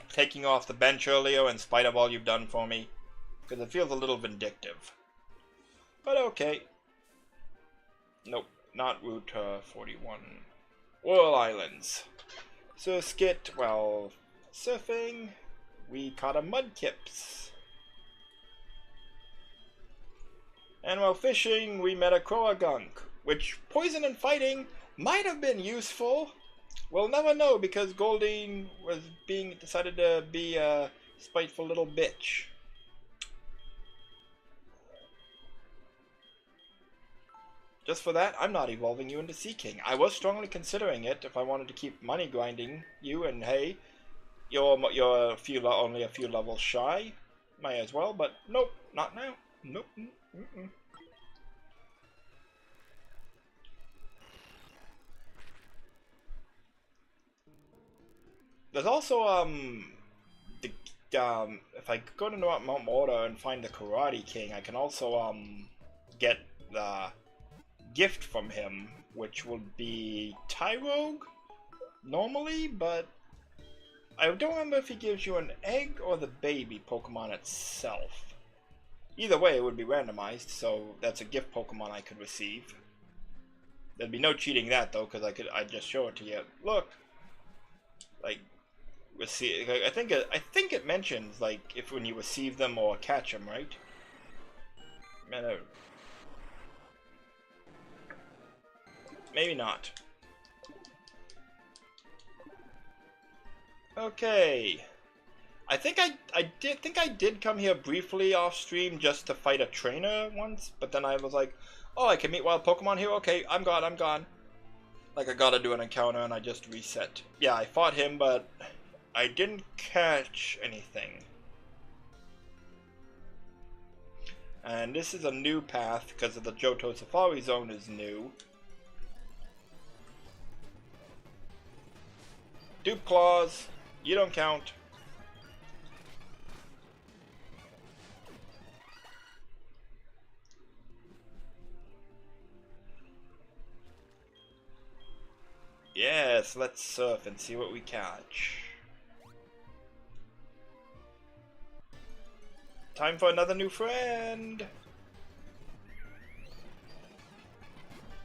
taking off the bench earlier in spite of all you've done for me? Because it feels a little vindictive. But okay. Nope, not Route 41. Whirl Islands. Surskit, well, surfing. We caught a Mudkips. And while fishing, we met a Croagunk, which poison and fighting might have been useful. We'll never know because Goldeen was decided to be a spiteful little bitch. Just for that, I'm not evolving you into Sea King. I was strongly considering it if I wanted to keep money grinding you, and hey, you're only a few levels shy. May as well, but nope, not now. Nope. Mm-mm. There's also if I go to Mount Mortar and find the Karate King, I can also get the gift from him, which would be Tyrogue normally, but I don't remember if he gives you an egg or the baby Pokemon itself. Either way, it would be randomized, so that's a gift Pokemon I could receive. There'd be no cheating that though, because I'd just show it to you. Look, like. I think it mentions like if when you receive them or catch them, right? Man, maybe not. Okay. I think I did come here briefly off stream just to fight a trainer once, but then I was like, oh, I can meet wild Pokemon here. Okay, I'm gone. Like I gotta do an encounter and I just reset. Yeah, I fought him, but I didn't catch anything. And this is a new path because of the Johto Safari Zone is new. Dupe Claws, you don't count. Yes, let's surf and see what we catch. Time for another new friend!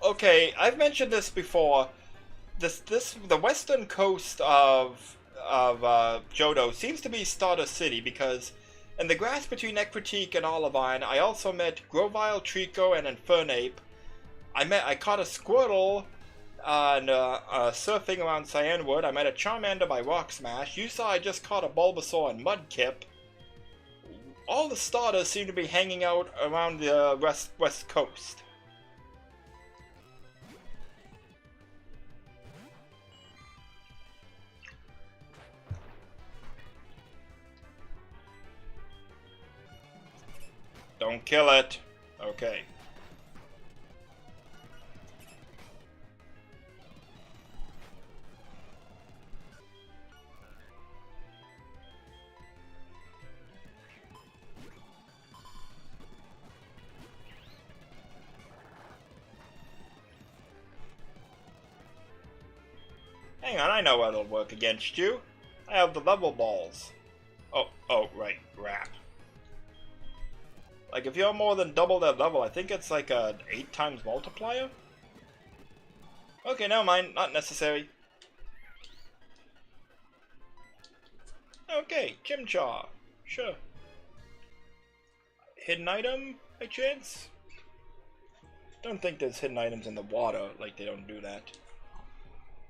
Okay, I've mentioned this before. The western coast of Johto seems to be Starter City, because in the grass between Ecruteak and Olivine, I also met Grovyle, Trico, and Infernape. I caught a Squirtle and surfing around Cyanwood. I met a Charmander by Rock Smash. You saw I just caught a Bulbasaur and Mudkip. All the starters seem to be hanging out around the west coast. Don't kill it. Okay. Hang on, I know what'll work against you. I have the level balls. Oh, right, rap. Like, if you're more than double that level, I think it's like a 8 times multiplier? Okay, never mind, not necessary. Okay, Chimchar. Sure. Hidden item, by chance? Don't think there's hidden items in the water, like they don't do that.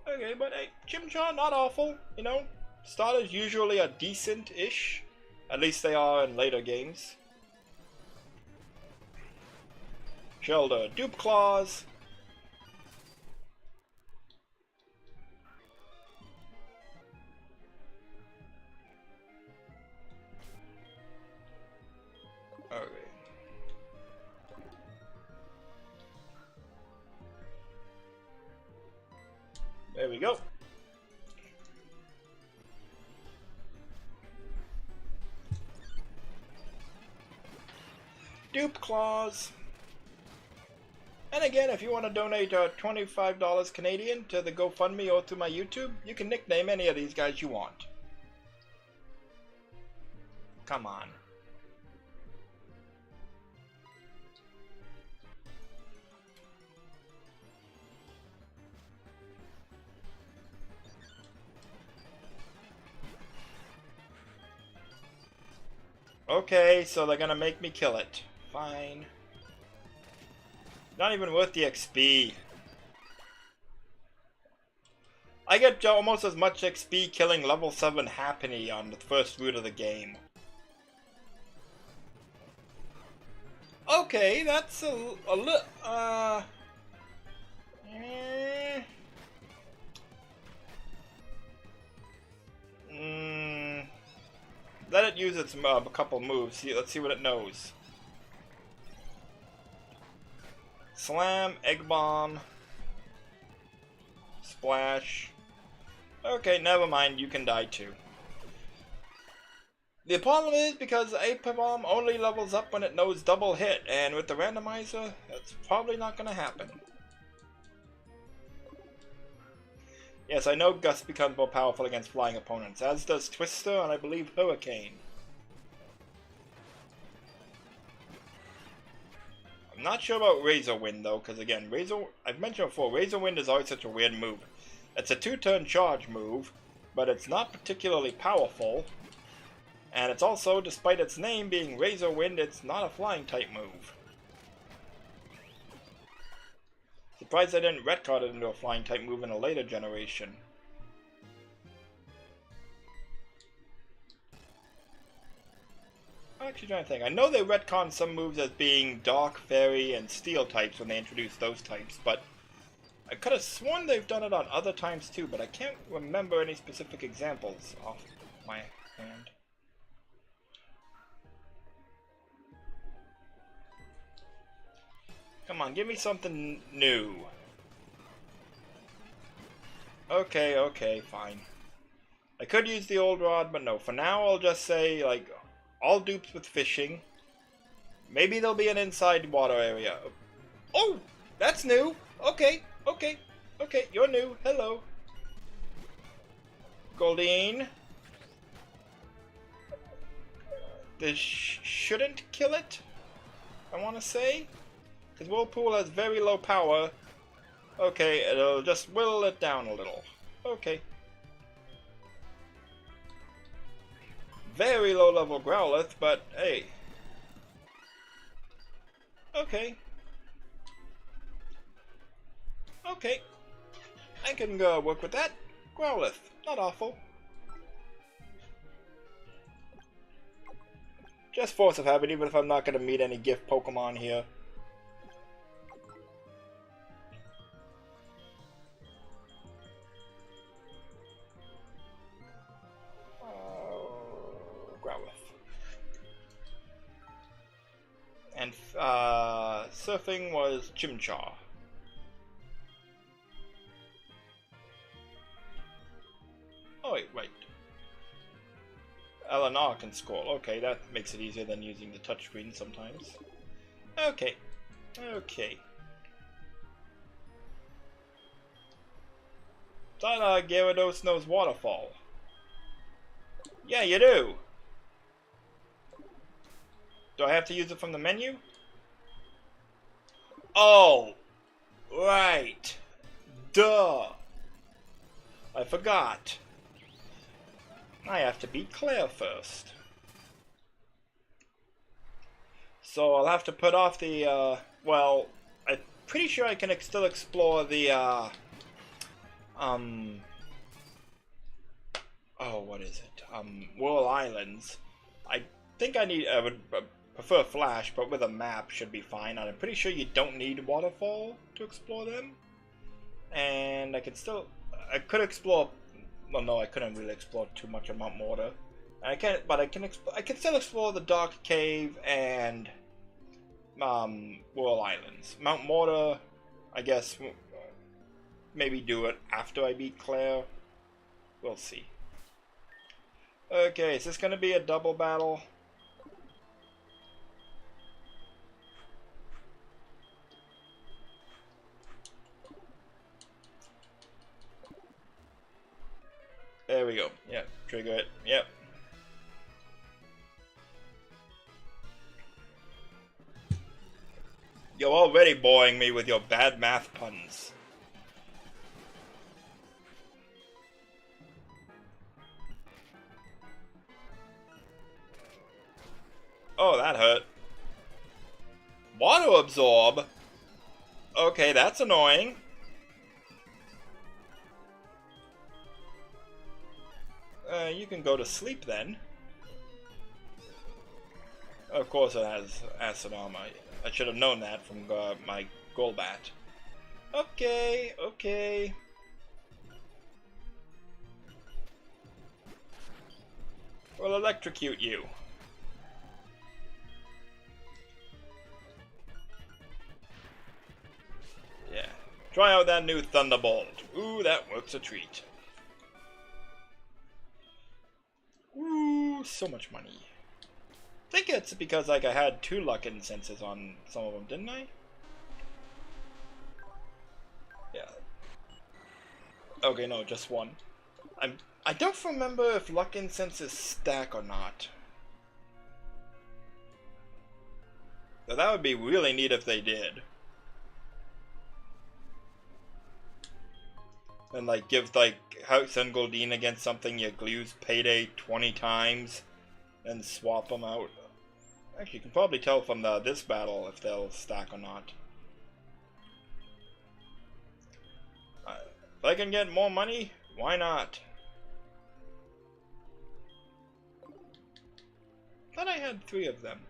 Okay, but hey, Chimchar, not awful, you know? Starters usually are decent-ish. At least they are in later games. Shelter, Dupe Claws. Okay. There we go. Dupe Claws. And again, if you want to donate $25 Canadian to the GoFundMe or to my YouTube, you can nickname any of these guys you want. Come on. Okay, so they're gonna make me kill it. Fine. Not even worth the XP. I get almost as much XP killing level 7 Happiny on the first route of the game. Okay, that's a little, let it use its a couple moves. Let's see what it knows. Slam, Egg Bomb, Splash. Okay, never mind, you can die too. The problem is because Egg Bomb only levels up when it knows double hit, and with the randomizer, that's probably not going to happen. Yes, I know Gust becomes more powerful against flying opponents, as does Twister and I believe Hurricane. I'm not sure about Razor Wind though, because again, I've mentioned before, Razor Wind is always such a weird move. It's a 2-turn charge move, but it's not particularly powerful. And it's also, despite its name being Razor Wind, it's not a flying type move. Surprised I didn't retcon it into a flying type move in a later generation. I'm actually trying to think. I know they retconned some moves as being Dark, Fairy, and Steel types when they introduced those types, but I could have sworn they've done it on other times too, but I can't remember any specific examples off my hand. Come on, give me something new. Okay, fine. I could use the old rod, but no. For now, I'll just say, like, all dupes with fishing. Maybe there'll be an inside water area. Oh! That's new! Okay, you're new. Hello. Goldeen. This shouldn't kill it, I want to say. Because Whirlpool has very low power. Okay, it'll just whittle it down a little. Okay. Very low level Growlithe, but hey. Okay. Okay. I can go work with that. Growlithe, not awful. Just Force of Habit, even if I'm not going to meet any gift Pokemon here. Growlithe. And Surfing was Chimchar. Oh wait, right. LNR can scroll. Okay, that makes it easier than using the touchscreen sometimes. Okay. Okay. Thought Gyarados knows Waterfall. Yeah, you do! Do I have to use it from the menu? Oh! Right! Duh! I forgot. I have to beat Claire first. So I'll have to put off the, well, I'm pretty sure I can still explore the, oh, what is it? Whirl Islands. I think I would prefer Flash, but with a map should be fine. And I'm pretty sure you don't need Waterfall to explore them. And I could explore. Well, no, I couldn't really explore too much of Mount Mortar. I can still explore the Dark Cave and Whirl Islands. Mount Mortar, I guess, maybe do it after I beat Claire. We'll see. Okay, is this gonna be a double battle? There we go. Yep, trigger it. Yep. You're already boring me with your bad math puns. Oh, that hurt. Water Absorb? Okay, that's annoying. You can go to sleep then. Of course it has acid armor. I should have known that from my Golbat. Okay, okay. We'll electrocute you. Yeah. Try out that new Thunderbolt. Ooh, that works a treat. Ooh, so much money. I think it's because like I had 2 luck incenses on some of them, didn't I? Yeah. Okay, no, just 1. I don't remember if luck incenses stack or not. So that would be really neat if they did. And like give like House and Goldeen against something you glues Payday 20 times and swap them out. Actually, you can probably tell from this battle if they'll stack or not. If I can get more money, why not? Thought I had 3 of them.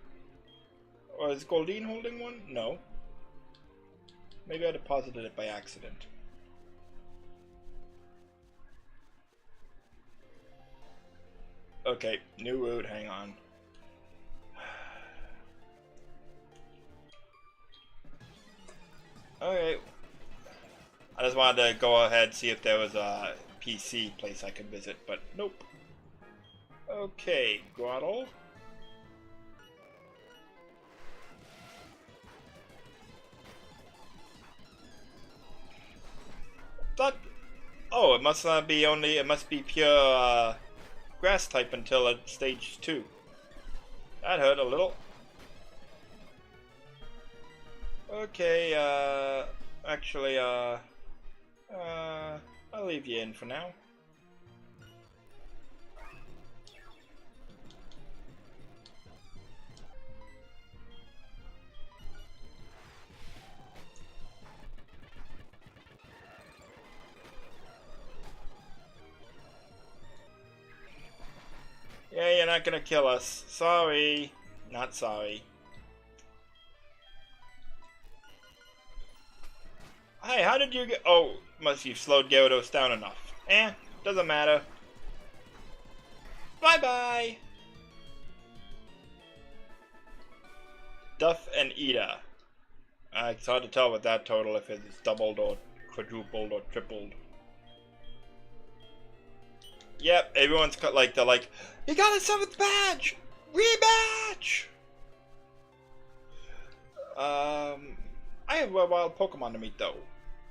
Or is Goldeen holding one? No. Maybe I deposited it by accident. Okay, new route, hang on. Okay. I just wanted to go ahead and see if there was a PC place I could visit, but nope. Okay, Grottle. Oh, it must not be only, it must be pure grass type until stage 2. That hurt a little. Okay, actually, I'll leave you in for now. Yeah, you're not gonna kill us. Sorry. Not sorry. Hey, how did you get... Oh, must you've slowed Gyarados down enough. Doesn't matter. Bye-bye! Duff and Ida. It's hard to tell with that total if it's doubled or quadrupled or tripled. Yep, everyone's got like, they're like, you got a 7th badge! Rematch! I have a wild Pokemon to meet though.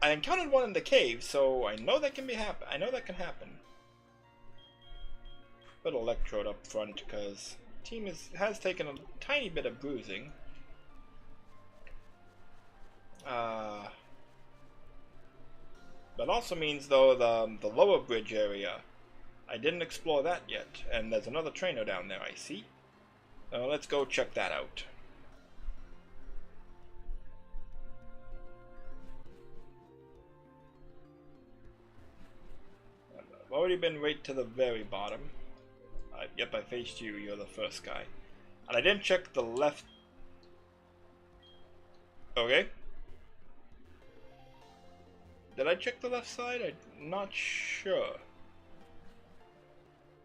I encountered one in the cave, so I know that can be I know that can happen. Put Electrode up front because team has taken a tiny bit of bruising. That also means though the lower bridge area, I didn't explore that yet, and there's another trainer down there I see. Let's go check that out. I've already been right to the very bottom. Yep, I faced you, you're the first guy. And I didn't check the left. Okay. Did I check the left side? I'm not sure.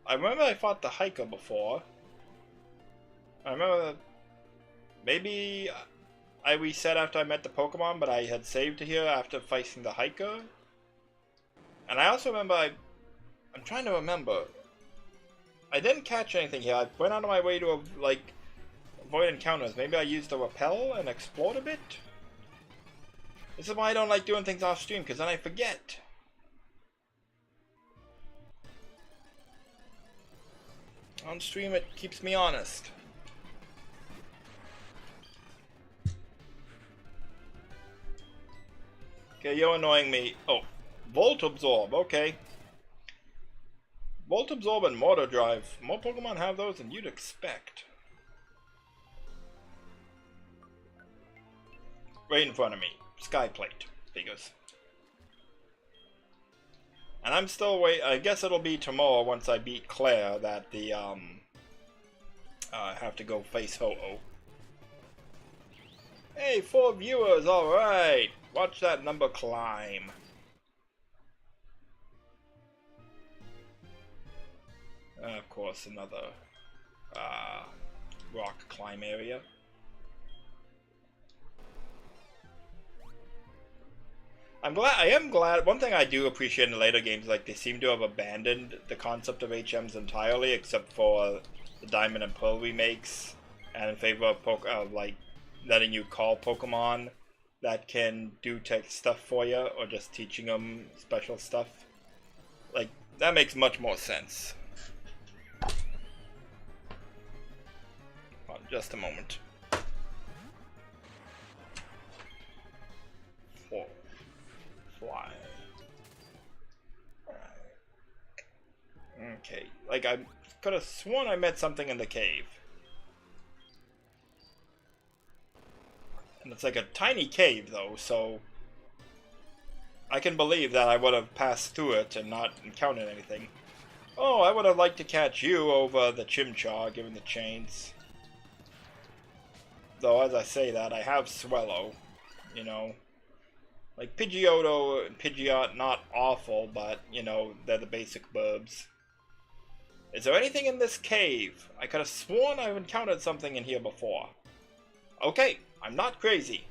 I remember I fought the hiker before. I remember maybe I reset after I met the Pokemon, but I had saved here after fighting the hiker. And I also remember I'm trying to remember. I didn't catch anything here. I went out of my way to like avoid encounters. Maybe I used the repel and explored a bit. This is why I don't like doing things off stream, because then I forget. On stream it keeps me honest. Okay, you're annoying me. Oh, Volt Absorb, okay. Volt Absorb and Mortar Drive. More Pokemon have those than you'd expect. Right in front of me. Sky Plate. Figures. And I'm still I guess it'll be tomorrow once I beat Claire that the have to go face Ho-Oh. Hey, 4 viewers, alright. Watch that number climb. Of course, another rock climb area. I am glad. One thing I do appreciate in the later games, like they seem to have abandoned the concept of HMs entirely, except for the Diamond and Pearl remakes, and in favor of like letting you call Pokemon that can do tech stuff for you, or just teaching them special stuff. Like that makes much more sense. Hold on, just a moment. 4. Fly. Okay, like I could have sworn I met something in the cave. And it's like a tiny cave though, so I can believe that I would have passed through it and not encountered anything. Oh, I would have liked to catch you over the Chimchar given the chains. Though as I say that, I have Swellow, you know. Like, Pidgeotto and Pidgeot, not awful, but, you know, they're the basic burbs. Is there anything in this cave? I could have sworn I've encountered something in here before. Okay, I'm not crazy.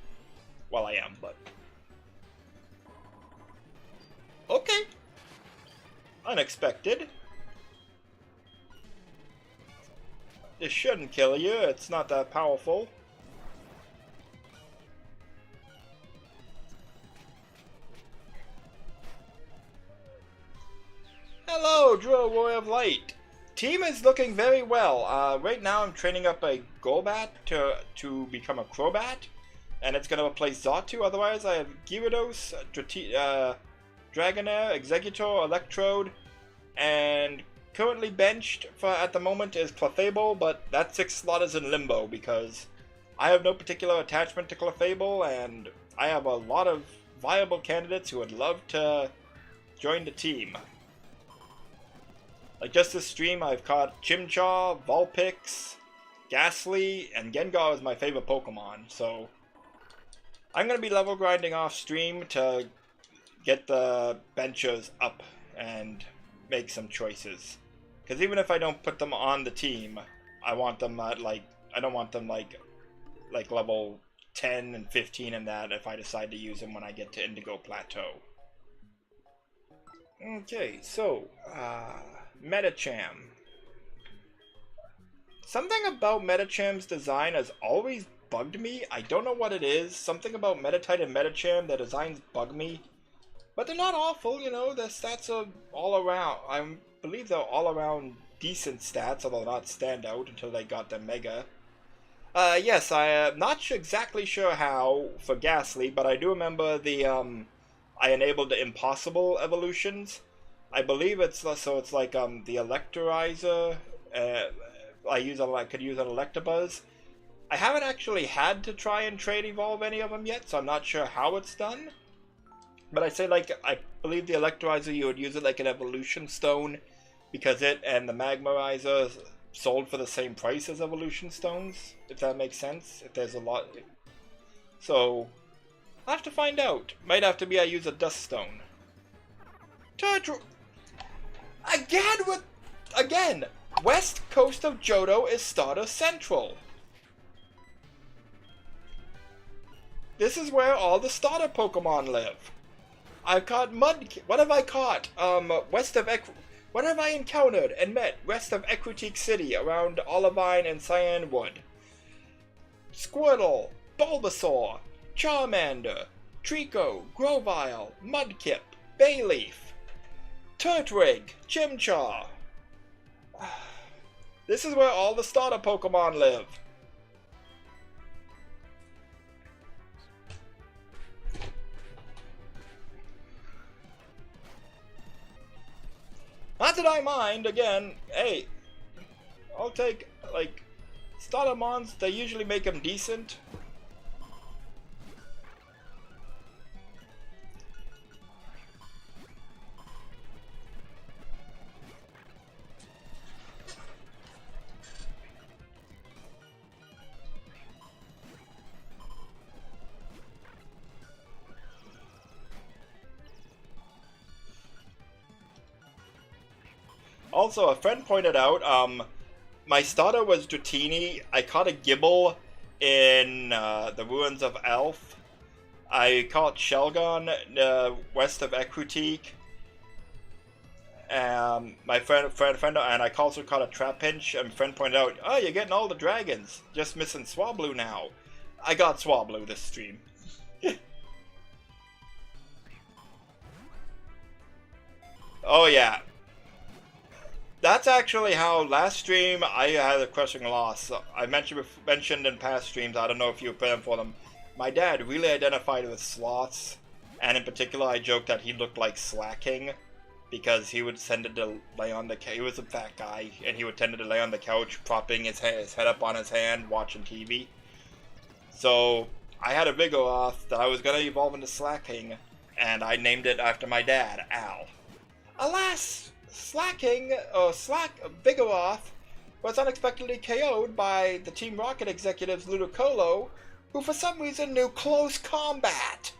Well, I am, but... Okay. Unexpected. This shouldn't kill you, it's not that powerful. Hello, Drill Warrior of Light. Team is looking very well. Right now I'm training up a Golbat to become a Crobat, and it's going to replace Xatu. Otherwise I have Gyarados, Dragonair, Exeggutor, Electrode, and currently benched for at the moment is Clefable, but that 6th slot is in limbo because I have no particular attachment to Clefable, and I have a lot of viable candidates who would love to join the team. Like just this stream, I've caught Chimchar, Vulpix, Ghastly, and Gengar is my favorite Pokemon, so I'm going to be level grinding off stream to get the benchers up and make some choices. Because even if I don't put them on the team, I want them at like, I don't want them like level 10 and 15 and that if I decide to use them when I get to Indigo Plateau. Okay, so, Metacham. Something about Metacham's design has always bugged me. I don't know what it is. Something about Metatite and Metacham, their designs bug me. But they're not awful, you know, their stats are all around. I believe they're all around decent stats, although not standout until they got the Mega. Yes, I am not exactly sure how for Ghastly, but I do remember the, I enabled the Impossible evolutions. I believe it's, so it's like, the Electorizer, I could use an Electabuzz. I haven't actually had to try and trade evolve any of them yet, so I'm not sure how it's done. But I say, like, I believe the Electorizer, you would use it like an Evolution Stone, because it and the Magmarizer sold for the same price as Evolution Stones, if that makes sense. If there's a lot. So, I'll have to find out. Might have to be I use a Dust Stone. Again! West coast of Johto is Starter Central. This is where all the starter Pokemon live. I've caught what have I caught? What have I encountered and met west of Equatique City around Olivine and Cyanwood? Squirtle, Bulbasaur, Charmander, Trico, Grovyle, Mudkip, Bayleaf, Turtwig, Chimchar. This is where all the starter Pokemon live. Not that I mind, again, hey, I'll take, like, starter mons, they usually make them decent. Also, a friend pointed out, my starter was Dratini. I caught a Gibble in the Ruins of Elf. I caught Shelgon west of Equatique. My friend, and I also caught a Trapinch. And friend pointed out, oh, you're getting all the dragons. Just missing Swablu now. I got Swablu this stream. Oh yeah. That's actually how last stream I had a crushing loss. I mentioned in past streams, I don't know if you were prepared for them. My dad really identified with sloths, and in particular I joked that he looked like Slacking because he would tend to lay on the couch. He was a fat guy, and he would tend to lay on the couch, propping his head up on his hand, watching TV. So I had a Vigoroth that I was going to evolve into Slacking, and I named it after my dad, Al. Alas! Vigoroth was unexpectedly KO'd by the Team Rocket executives Ludicolo, who for some reason knew close combat.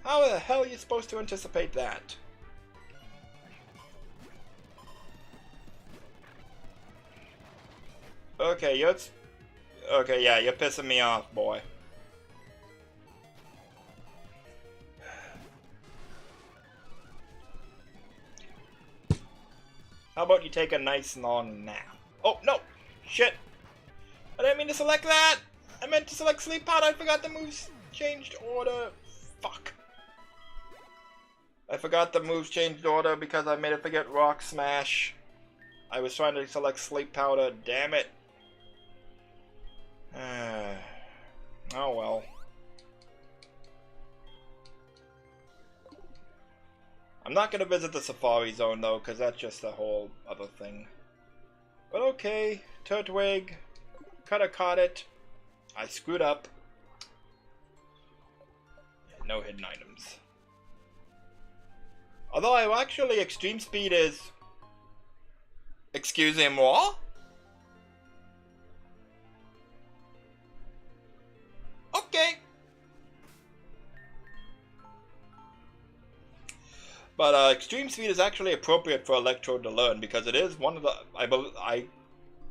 How the hell are you supposed to anticipate that? Okay, yeah, you're pissing me off, boy. How about you take a nice long nap? Oh, no! Shit! I didn't mean to select that! I meant to select Sleep Pod, I forgot the moves changed order. Fuck. I forgot the moves changed order because I made it forget Rock Smash. I was trying to select Sleep Powder, damn it. Oh well. I'm not going to visit the Safari Zone though, because that's just a whole other thing. But okay, Turtwig, coulda caught it. I screwed up. No hidden items. Although I actually, extreme speed is... Excusez-moi? Okay. But extreme speed is actually appropriate for Electrode to learn because it is one of the... I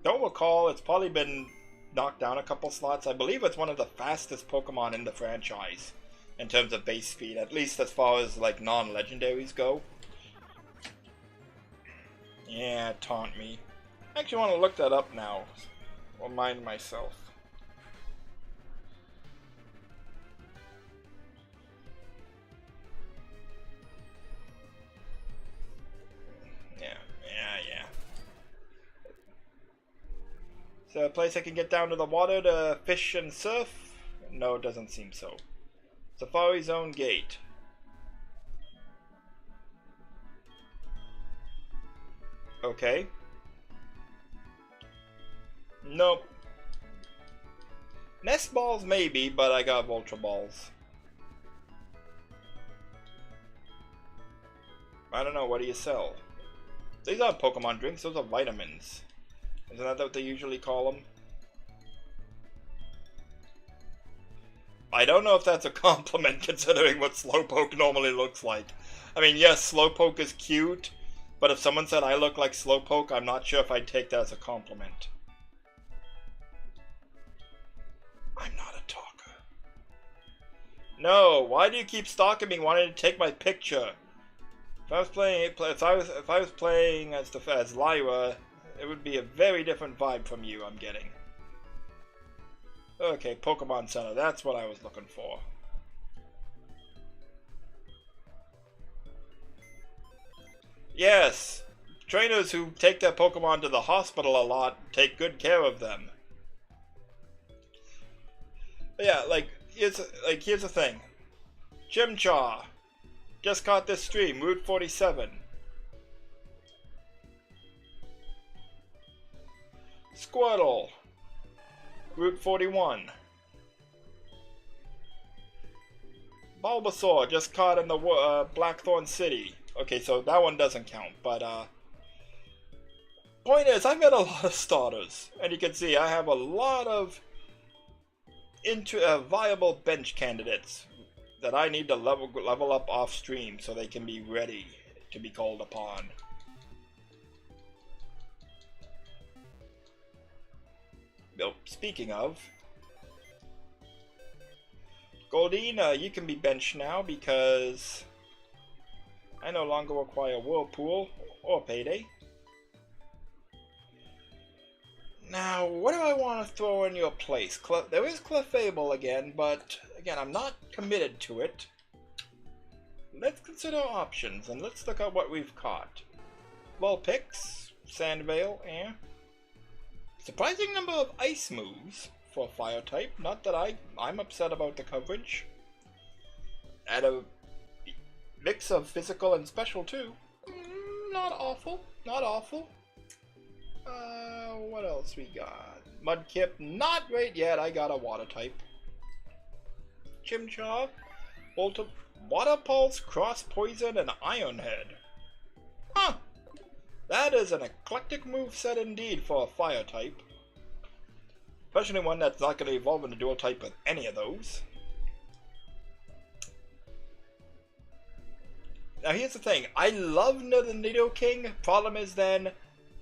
don't recall, it's probably been knocked down a couple slots. I believe it's one of the fastest Pokemon in the franchise in terms of base speed, at least as far as like non-legendaries go. Yeah, taunt me. I actually want to look that up now. Remind myself. Yeah. Is there a place I can get down to the water to fish and surf? No, it doesn't seem so. Safari Zone Gate. Okay. Nope. Nest balls maybe, but I got Ultra Balls. I don't know, what do you sell? These aren't Pokemon drinks, those are vitamins. Isn't that what they usually call them? I don't know if that's a compliment considering what Slowpoke normally looks like. I mean, yes, Slowpoke is cute, but if someone said I look like Slowpoke, I'm not sure if I'd take that as a compliment. I'm not a talker. No, why do you keep stalking me wanting to take my picture? If I was playing as Lyra, it would be a very different vibe from you I'm getting. Okay, Pokemon Center, that's what I was looking for. Yes, trainers who take their Pokemon to the hospital a lot take good care of them. But yeah, here's the thing. Chimchar. Just caught this stream, Route 47. Squirtle, Route 41. Bulbasaur, just caught in the Blackthorn City. Okay, so that one doesn't count, but point is, I've got a lot of starters, and you can see I have a lot of viable bench candidates that I need to level up off stream so they can be ready to be called upon. Well, speaking of, Goldine, you can be benched now because I no longer require Whirlpool or Payday. Now, what do I want to throw in your place? There is Clefable again, but again, I'm not committed to it. Let's consider options, and let's look at what we've caught. Vulpix, Sandvale, surprising number of ice moves for a fire type. Not that I'm upset about the coverage. At a mix of physical and special too. Not awful, not awful. What else we got? Mudkip, not great yet. I got a water type. Chimchar, Water Pulse, Cross Poison, and Iron Head. Huh! That is an eclectic moveset indeed for a fire type. Especially one that's not going to evolve into dual type with any of those. Now here's the thing. I love the Nidoking. Problem is then,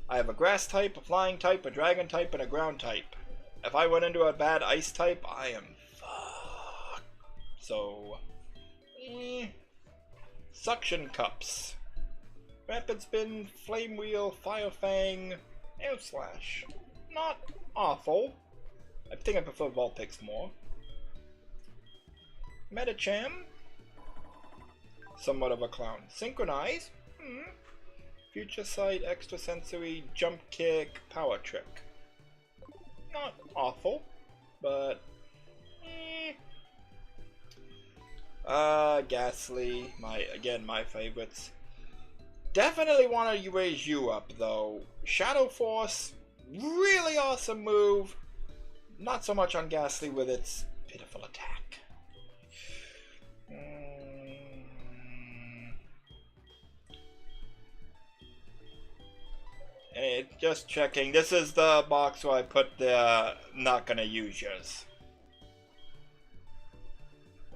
I have a grass type, a flying type, a dragon type, and a ground type. If I went into a bad ice type, I am fucked. So, Suction Cups, Rapid Spin, Flame Wheel, Fire Fang, Air Slash. Not awful. I think I prefer Vulpix more. Medicham, somewhat of a clown. Synchronize. Future sight, extrasensory, jump kick, power trick. Not awful, but Ghastly, my favorites. Definitely want to raise you up though. Shadow Force, really awesome move. Not so much on Ghastly with its pitiful attack. Just checking. This is the box where I put the not gonna use yours.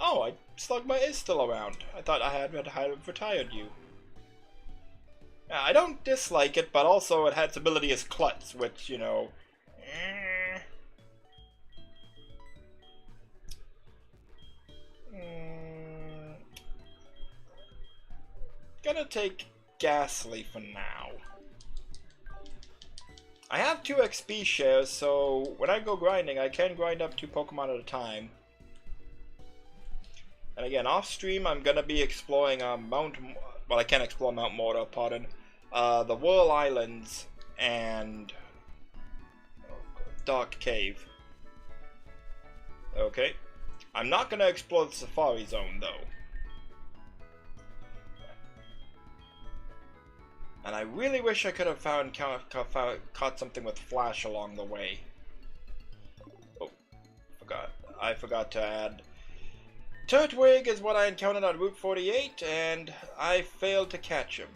Oh, Slugma is still around. I thought I had retired you. Yeah, I don't dislike it, but also it had its ability as Klutz, which, you know... Gonna take Ghastly for now. I have 2 XP shares, so when I go grinding, I can grind up 2 Pokemon at a time. And again, off stream, I'm gonna be exploring well, I can't explore Mount Mortar, pardon. The Whirl Islands and Dark Cave. Okay. I'm not gonna explore the Safari Zone though. And I really wish I could have caught something with Flash along the way. Oh, I forgot to add. Turtwig is what I encountered on Route 48, and I failed to catch him.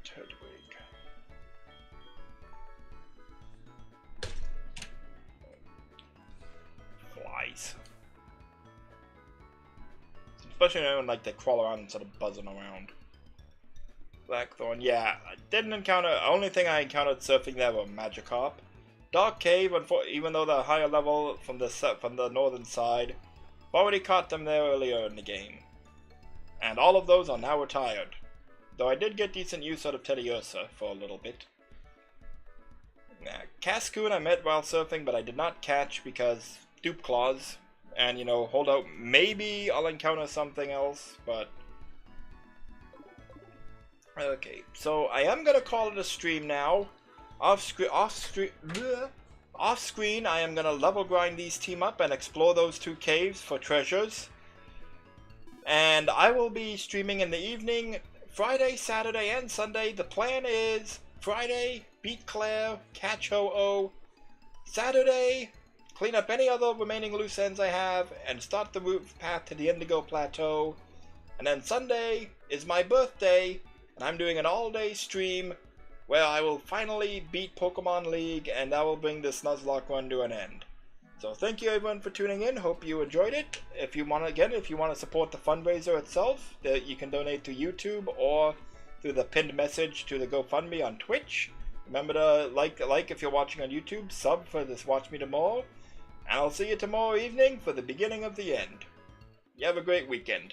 Turtwig. Flies. Especially when like they crawl around instead of buzzing around. Blackthorn, yeah. I didn't encounter. Only thing I encountered surfing there were Magikarp. Dark Cave, even though they're higher level from the northern side, I've already caught them there earlier in the game. And all of those are now retired. Though I did get decent use out of Teddiursa for a little bit. Cascoon I met while surfing, but I did not catch because Dupe Claws. And, you know, hold out. Maybe I'll encounter something else, but... Okay, so I am going to call it a stream now. Off screen, I am going to level grind these team up and explore those 2 caves for treasures. And I will be streaming in the evening... Friday, Saturday, and Sunday. The plan is Friday, beat Claire, catch Ho-Oh. Saturday, clean up any other remaining loose ends I have, and start the route path to the Indigo Plateau. And then Sunday is my birthday, and I'm doing an all-day stream where I will finally beat Pokemon League, and that will bring this Nuzlocke run to an end. So thank you everyone for tuning in. Hope you enjoyed it. If you want to support the fundraiser itself, you can donate to YouTube or through the pinned message to the GoFundMe on Twitch. Remember to like if you're watching on YouTube, sub for this Watch Me Tomorrow, and I'll see you tomorrow evening for the beginning of the end. You have a great weekend.